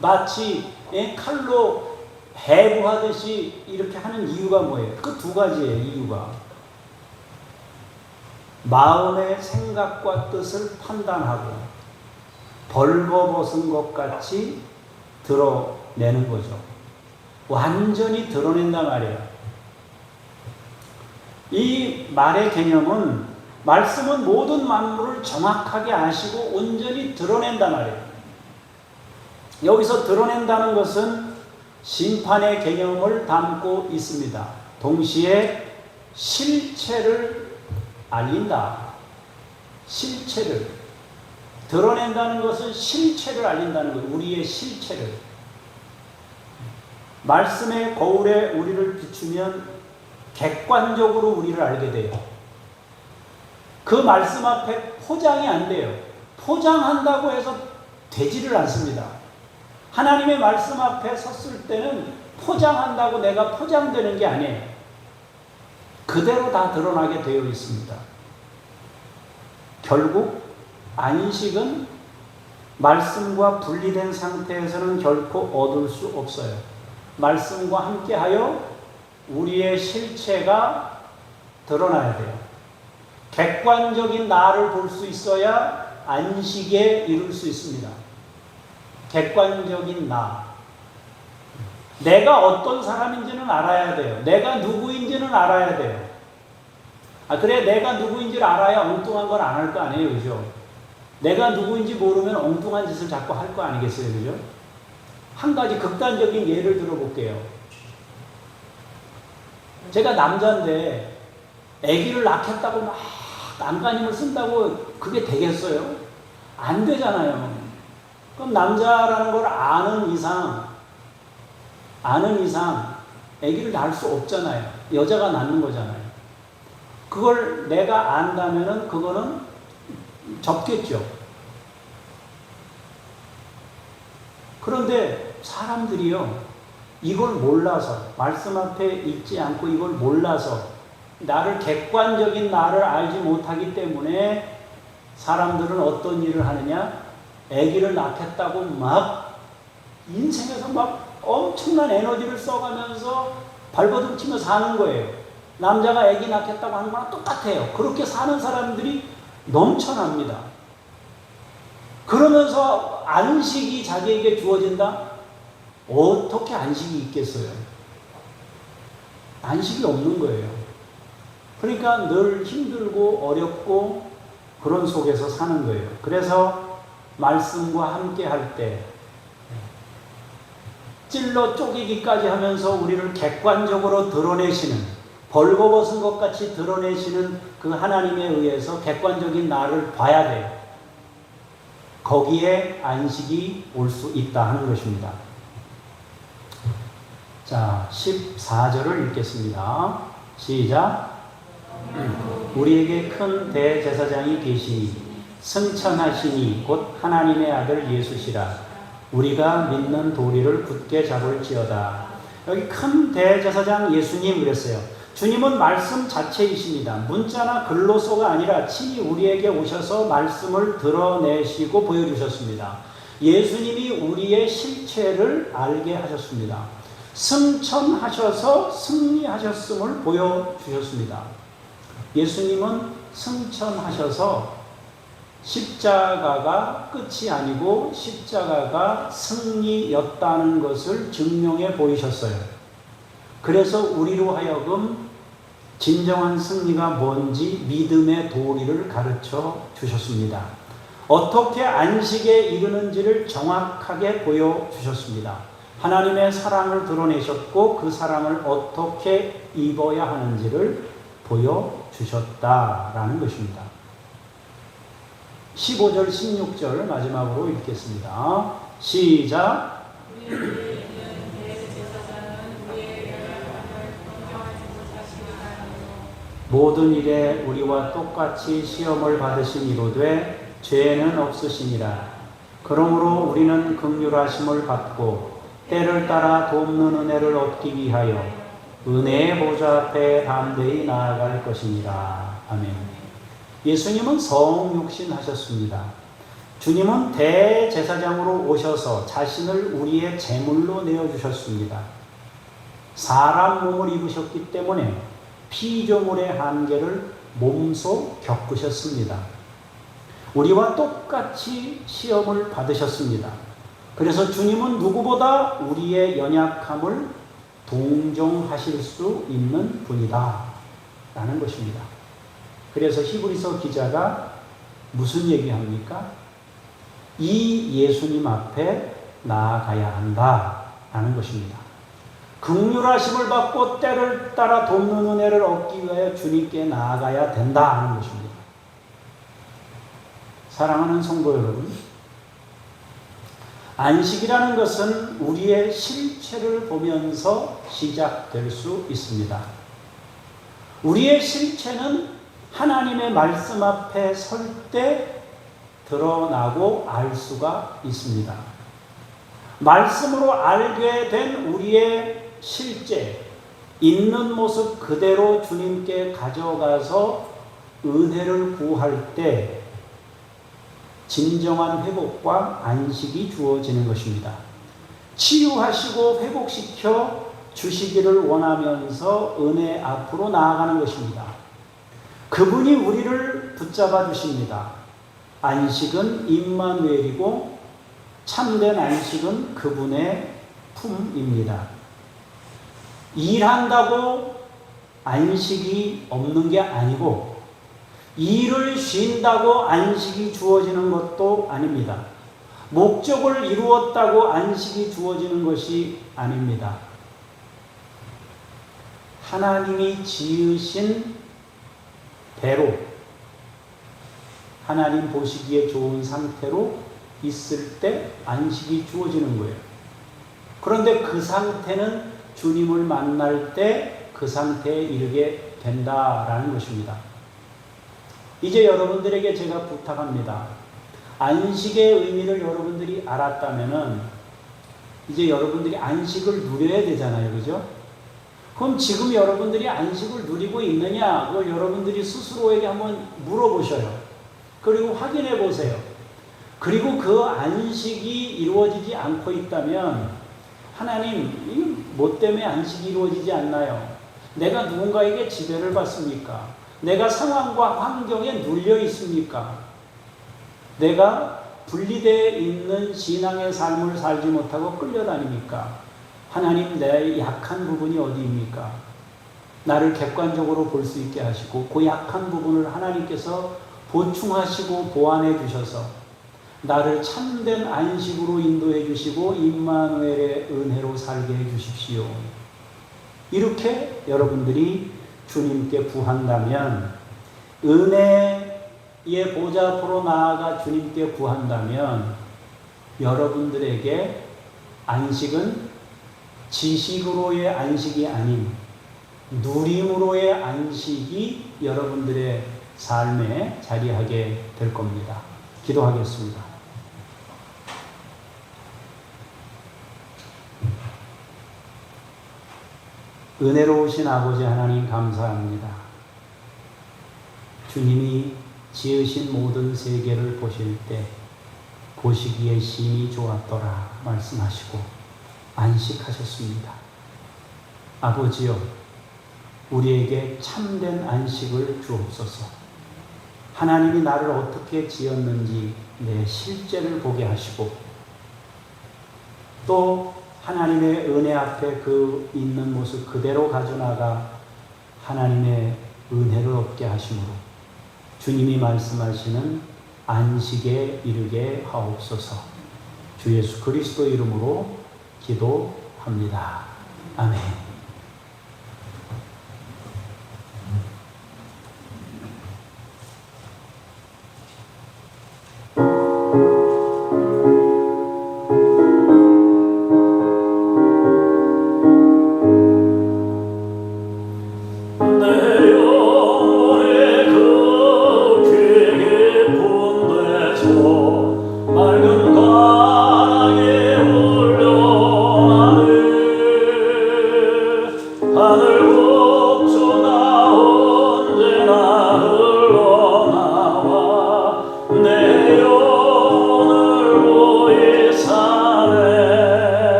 마치 칼로 해부하듯이 이렇게 하는 이유가 뭐예요? 그 두 가지예요. 이유가 마음의 생각과 뜻을 판단하고 벌거벗은 것 같이 드러내는 거죠. 완전히 드러낸단 말이에요. 이 말의 개념은 말씀은 모든 만물을 정확하게 아시고 온전히 드러낸단 말이에요. 여기서 드러낸다는 것은 심판의 개념을 담고 있습니다. 동시에 실체를 알린다. 실체를. 드러낸다는 것은 실체를 알린다는 거예요. 우리의 실체를. 말씀의 거울에 우리를 비추면 객관적으로 우리를 알게 돼요. 그 말씀 앞에 포장이 안 돼요. 포장한다고 해서 되지를 않습니다. 하나님의 말씀 앞에 섰을 때는 포장한다고 내가 포장되는 게 아니에요. 그대로 다 드러나게 되어 있습니다. 결국 안식은 말씀과 분리된 상태에서는 결코 얻을 수 없어요. 말씀과 함께하여 우리의 실체가 드러나야 돼요. 객관적인 나를 볼 수 있어야 안식에 이룰 수 있습니다. 객관적인 나. 내가 어떤 사람인지는 알아야 돼요. 내가 누구인지는 알아야 돼요. 그래, 내가 누구인지를 알아야 엉뚱한 걸 안 할 거 아니에요. 그죠? 내가 누구인지 모르면 엉뚱한 짓을 자꾸 할 거 아니겠어요. 그죠? 한 가지 극단적인 예를 들어볼게요. 제가 남자인데 아기를 낳겠다고 막 안간힘을 쓴다고 그게 되겠어요? 안 되잖아요. 그럼 남자라는 걸 아는 이상 아기를 낳을 수 없잖아요. 여자가 낳는 거잖아요. 그걸 내가 안다면은 그거는 접겠죠. 그런데 사람들이요, 이걸 몰라서, 말씀 앞에 있지 않고 이걸 몰라서 나를 객관적인 나를 알지 못하기 때문에 사람들은 어떤 일을 하느냐? 아기를 낳겠다고 막 인생에서 막 엄청난 에너지를 써가면서 발버둥 치며 사는 거예요. 남자가 아기 낳겠다고 하는 거랑 똑같아요. 그렇게 사는 사람들이 넘쳐납니다. 그러면서 안식이 자기에게 주어진다? 어떻게 안식이 있겠어요? 안식이 없는 거예요. 그러니까 늘 힘들고 어렵고 그런 속에서 사는 거예요. 그래서 말씀과 함께 할 때 찔러 쪼개기까지 하면서 우리를 객관적으로 드러내시는, 벌거벗은 것 같이 드러내시는 그 하나님에 의해서 객관적인 나를 봐야 돼요. 거기에 안식이 올 수 있다 하는 것입니다. 자, 14절을 읽겠습니다. 시작. 우리에게 큰 대제사장이 계시니 승천하시니 곧 하나님의 아들 예수시라. 우리가 믿는 도리를 굳게 잡을지어다. 여기 큰 대제사장 예수님 그랬어요. 주님은 말씀 자체이십니다. 문자나 글로서가 아니라 친히 우리에게 오셔서 말씀을 드러내시고 보여주셨습니다. 예수님이 우리의 실체를 알게 하셨습니다. 승천하셔서 승리하셨음을 보여주셨습니다. 예수님은 승천하셔서 십자가가 끝이 아니고 십자가가 승리였다는 것을 증명해 보이셨어요. 그래서 우리로 하여금 진정한 승리가 뭔지 믿음의 도리를 가르쳐 주셨습니다. 어떻게 안식에 이르는지를 정확하게 보여주셨습니다. 하나님의 사랑을 드러내셨고 그 사랑을 어떻게 입어야 하는지를 보여주셨다라는 것입니다. 15절, 16절 마지막으로 읽겠습니다. 시작. 모든 일에 우리와 똑같이 시험을 받으신 이로되 죄는 없으시니라. 그러므로 우리는 긍휼하심을 받고 때를 따라 돕는 은혜를 얻기 위하여 은혜의 보좌 앞에 담대히 나아갈 것이니라. 아멘. 예수님은 성육신 하셨습니다. 주님은 대제사장으로 오셔서 자신을 우리의 제물로 내어주셨습니다. 사람 몸을 입으셨기 때문에 피조물의 한계를 몸소 겪으셨습니다. 우리와 똑같이 시험을 받으셨습니다. 그래서 주님은 누구보다 우리의 연약함을 동정하실 수 있는 분이다 라는 것입니다. 그래서 히브리서 기자가 무슨 얘기합니까? 이 예수님 앞에 나아가야 한다 라는 것입니다. 긍휼하심을 받고 때를 따라 돕는 은혜를 얻기 위하여 주님께 나아가야 된다 하는 것입니다. 사랑하는 성도 여러분, 안식이라는 것은 우리의 실체를 보면서 시작될 수 있습니다. 우리의 실체는 하나님의 말씀 앞에 설 때 드러나고 알 수가 있습니다. 말씀으로 알게 된 우리의 실제, 있는 모습 그대로 주님께 가져가서 은혜를 구할 때 진정한 회복과 안식이 주어지는 것입니다. 치유하시고 회복시켜 주시기를 원하면서 은혜 앞으로 나아가는 것입니다. 그분이 우리를 붙잡아 주십니다. 안식은 임마누엘이고 참된 안식은 그분의 품입니다. 일한다고 안식이 없는 게 아니고 일을 쉰다고 안식이 주어지는 것도 아닙니다. 목적을 이루었다고 안식이 주어지는 것이 아닙니다. 하나님이 지으신 대로 하나님 보시기에 좋은 상태로 있을 때 안식이 주어지는 거예요. 그런데 그 상태는 주님을 만날 때 그 상태에 이르게 된다라는 것입니다. 이제 여러분들에게 제가 부탁합니다. 안식의 의미를 여러분들이 알았다면은 이제 여러분들이 안식을 누려야 되잖아요. 그죠? 그럼 지금 여러분들이 안식을 누리고 있느냐? 그걸 여러분들이 스스로에게 한번 물어보셔요. 그리고 확인해 보세요. 그리고 그 안식이 이루어지지 않고 있다면 하나님, 이게 뭐 때문에 안식이 이루어지지 않나요? 내가 누군가에게 지배를 받습니까? 내가 상황과 환경에 눌려 있습니까? 내가 분리되어 있는 신앙의 삶을 살지 못하고 끌려다닙니까? 하나님, 내 약한 부분이 어디입니까? 나를 객관적으로 볼 수 있게 하시고 그 약한 부분을 하나님께서 보충하시고 보완해 주셔서 나를 참된 안식으로 인도해 주시고 임마누엘의 은혜로 살게 해 주십시오. 이렇게 여러분들이 주님께 구한다면, 은혜의 보좌 앞으로 나아가 주님께 구한다면 여러분들에게 안식은 지식으로의 안식이 아닌 누림으로의 안식이 여러분들의 삶에 자리하게 될 겁니다. 기도하겠습니다. 은혜로우신 아버지 하나님 감사합니다. 주님이 지으신 모든 세계를 보실 때 보시기에 심히 좋았더라 말씀하시고 안식하셨습니다. 아버지여, 우리에게 참된 안식을 주옵소서. 하나님이 나를 어떻게 지었는지 내 실제를 보게 하시고 또 하나님의 은혜 앞에 그 있는 모습 그대로 가져나가 하나님의 은혜를 얻게 하심으로 주님이 말씀하시는 안식에 이르게 하옵소서. 주 예수 그리스도 이름으로 기도합니다. 아멘.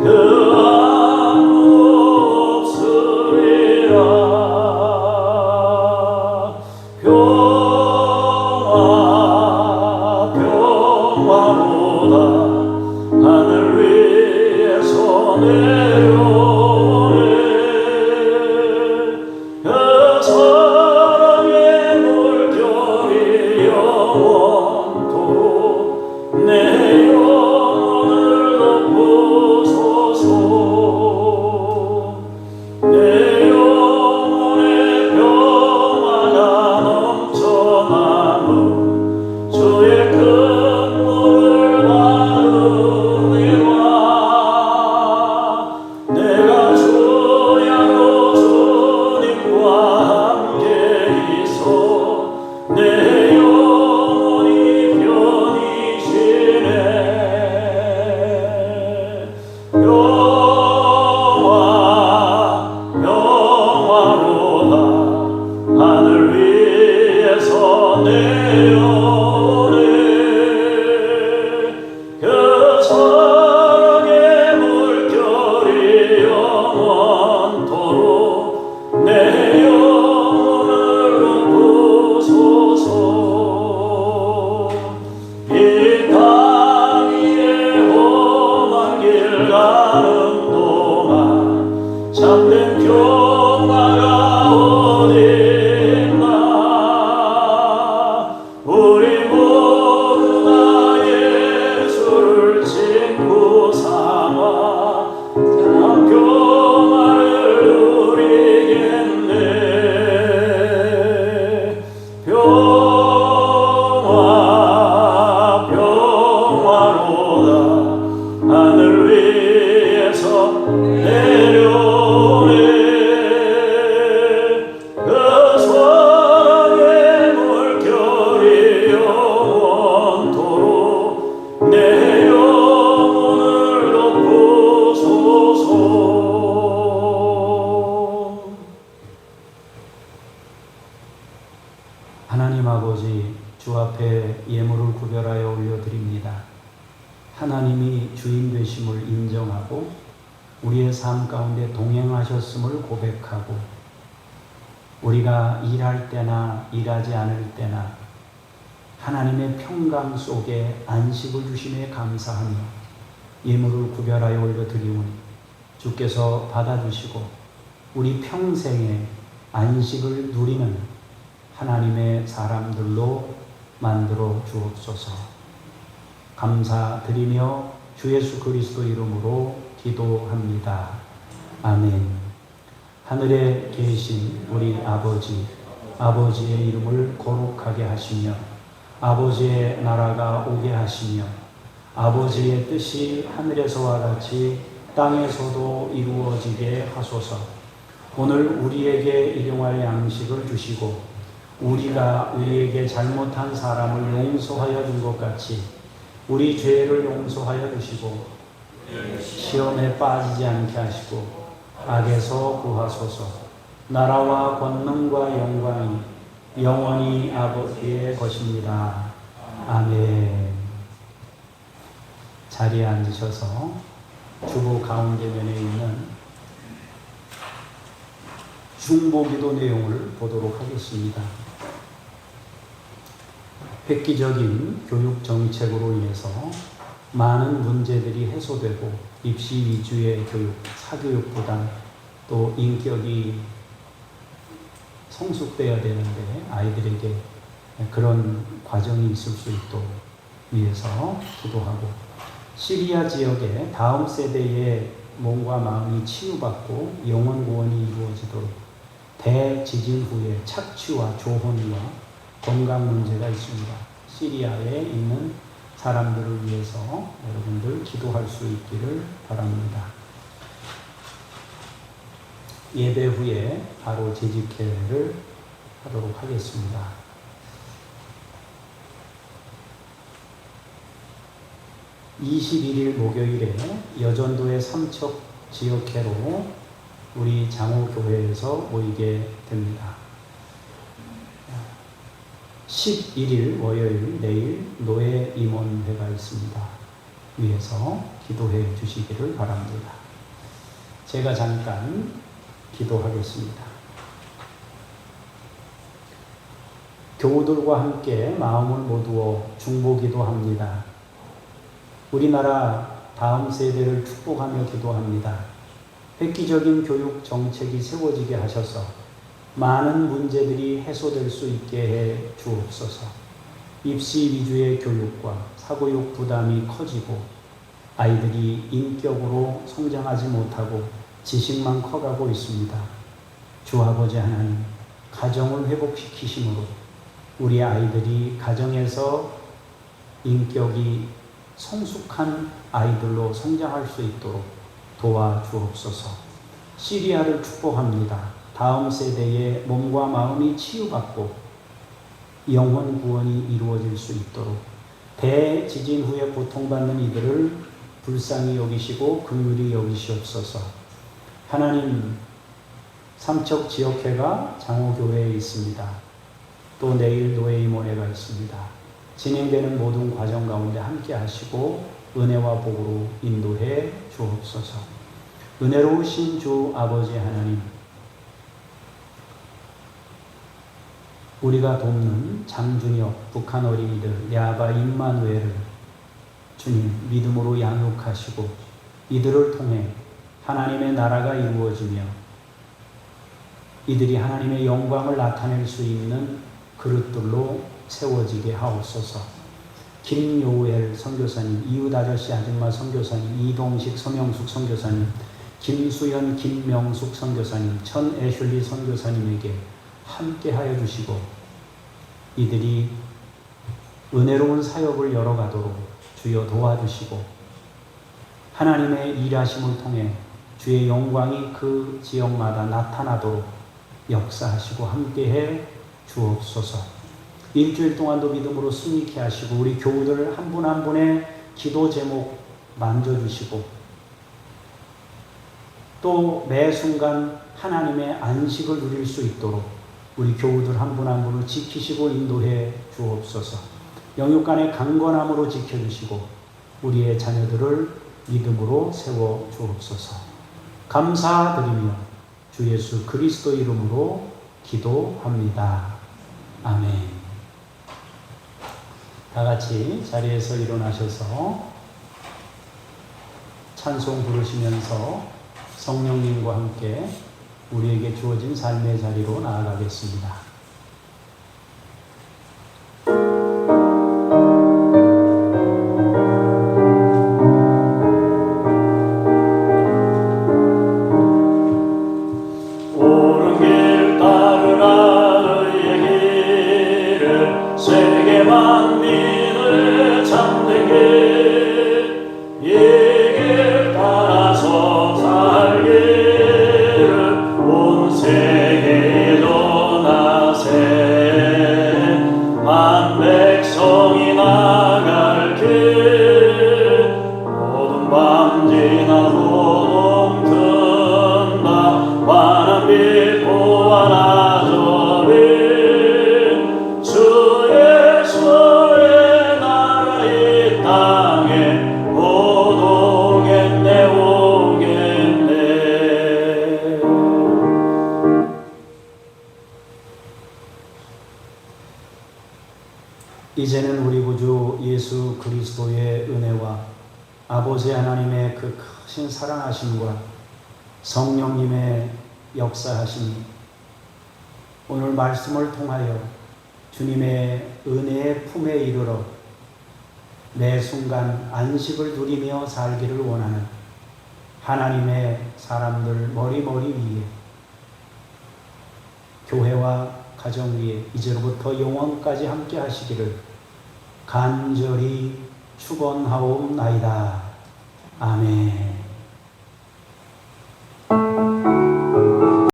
그 아무 없으리라. 하늘 위에서 내려오네. 그 사랑의 물결이 영원토록 내 영혼을 덮으소서. 내 영혼의 평화가 넘쳐나는 주의 큰 물을 마르니와 내가 주야로 주님과 함께 있어 내 영혼이 편히 쉬네. 평화로다 하늘 위에서 내려오네. 그 사랑의 물결이 영원토록 내 영혼을 덮으소서. 이 땅 위에 험한 길 가는 동안 참된 평화가 어딨나. 우리 모두 다 예수를 친구 삼아 평화를 누리겠네. 평화로다 하늘 위에서 내려오네. 그 사랑의 물결이 영원토록 내 영혼을 덮으소서. 하나님 아버지, 주 앞에 예물을 구별하여 올려드립니다. 하나님이 주인 되심을 인정하고 우리의 삶 가운데 동행하셨음을 고백하고 우리가 일할 때나 일하지 않을 때나 하나님의 평강 속에 안식을 주심에 감사하며 예물을 구별하여 올려드리오니 주께서 받아주시고 우리 평생에 안식을 누리는 하나님의 사람들로 만들어 주옵소서. 감사드리며 주 예수 그리스도 이름으로 기도합니다. 아멘. 하늘에 계신 우리 아버지, 아버지의 이름을 거룩하게 하시며 아버지의 나라가 오게 하시며 아버지의 뜻이 하늘에서와 같이 땅에서도 이루어지게 하소서. 오늘 우리에게 일용할 양식을 주시고 우리가 우리에게 잘못한 사람을 용서하여 준 것 같이 우리 죄를 용서하여 주시고 시험에 빠지지 않게 하시고 악에서 구하소서. 나라와 권능과 영광이 영원히 아버지의 것입니다. 아멘. 자리에 앉으셔서 주보 가운데면에 있는 중보기도 내용을 보도록 하겠습니다. 획기적인 교육 정책으로 인해서 많은 문제들이 해소되고 입시 위주의 교육, 사교육보다 또 인격이 성숙돼야 되는데 아이들에게 그런 과정이 있을 수 있도록 위해서 기도하고 시리아 지역의 다음 세대의 몸과 마음이 치유받고 영혼 구원이 이루어지도록 대지진 후에 착취와 조혼과 건강 문제가 있습니다. 시리아에 있는 사람들을 위해서 여러분들 기도할 수 있기를 바랍니다. 예배 후에 바로 재직회를 하도록 하겠습니다. 21일 목요일에 여전도의 삼척 지역회로 우리 장호교회에서 모이게 됩니다. 11일 월요일 내일 노예 임원회가 있습니다. 위해서 기도해 주시기를 바랍니다. 제가 잠깐 기도하겠습니다. 교우들과 함께 마음을 모두어 중보기도합니다. 우리나라 다음 세대를 축복하며 기도합니다. 획기적인 교육 정책이 세워지게 하셔서 많은 문제들이 해소될 수 있게 해 주옵소서. 입시 위주의 교육과 사교육 부담이 커지고 아이들이 인격으로 성장하지 못하고 지식만 커가고 있습니다. 주 아버지 하나님, 가정을 회복시키심으로 우리 아이들이 가정에서 인격이 성숙한 아이들로 성장할 수 있도록 도와주옵소서. 시리아를 축복합니다. 다음 세대의 몸과 마음이 치유받고 영혼 구원이 이루어질 수 있도록 대지진 후에 고통받는 이들을 불쌍히 여기시고 긍휼히 여기시옵소서. 하나님, 삼척지역회가 장호교회에 있습니다. 또 내일 노예임원회가 있습니다. 진행되는 모든 과정 가운데 함께 하시고 은혜와 복으로 인도해 주옵소서. 은혜로우신 주 아버지 하나님, 우리가 돕는 장준혁 북한 어린이들 야바 임마누엘을 주님 믿음으로 양육하시고 이들을 통해 하나님의 나라가 이루어지며 이들이 하나님의 영광을 나타낼 수 있는 그릇들로 세워지게 하옵소서. 김요엘 선교사님, 이웃아저씨 아줌마 선교사님, 이동식 서명숙 선교사님, 김수현 김명숙 선교사님, 천애슐리 선교사님에게 함께하여 주시고 이들이 은혜로운 사역을 열어가도록 주여 도와주시고 하나님의 일하심을 통해 주의 영광이 그 지역마다 나타나도록 역사하시고 함께해 주옵소서. 일주일 동안도 믿음으로 승리케 하시고 우리 교우들 한 분 한 분의 기도 제목 만져주시고 또 매 순간 하나님의 안식을 누릴 수 있도록 우리 교우들 한 분 한 분을 지키시고 인도해 주옵소서. 영육간의 강건함으로 지켜주시고 우리의 자녀들을 믿음으로 세워 주옵소서. 감사드리며 주 예수 그리스도 이름으로 기도합니다. 아멘. 다 같이 자리에서 일어나셔서 찬송 부르시면서 성령님과 함께 우리에게 주어진 삶의 자리로 나아가겠습니다. 옳은 길 따르라 의의 길을 세계 만민을 참된 길, 이 길 따라서 살기를 온 세계에 전하세. 만 백성이 나갈 길 모든 밤 지나고 든다. 환한 빛 보아라 저리 주 예수의 나라 이 땅에 곧 오겠네 오겠네. 이제는 우리 구주 예수 그리스도의 은혜와 아버지 하나님의 그 크신 사랑하심과 성령님의 역사하심이 오늘 말씀을 통하여 주님의 은혜의 품에 이르러 매 순간 안식을 누리며 살기를 원하는 하나님의 사람들 머리머리 위에 교회와 가정 위에 이제로부터 영원까지 함께 하시기를 간절히 축원하옵나이다. 아멘.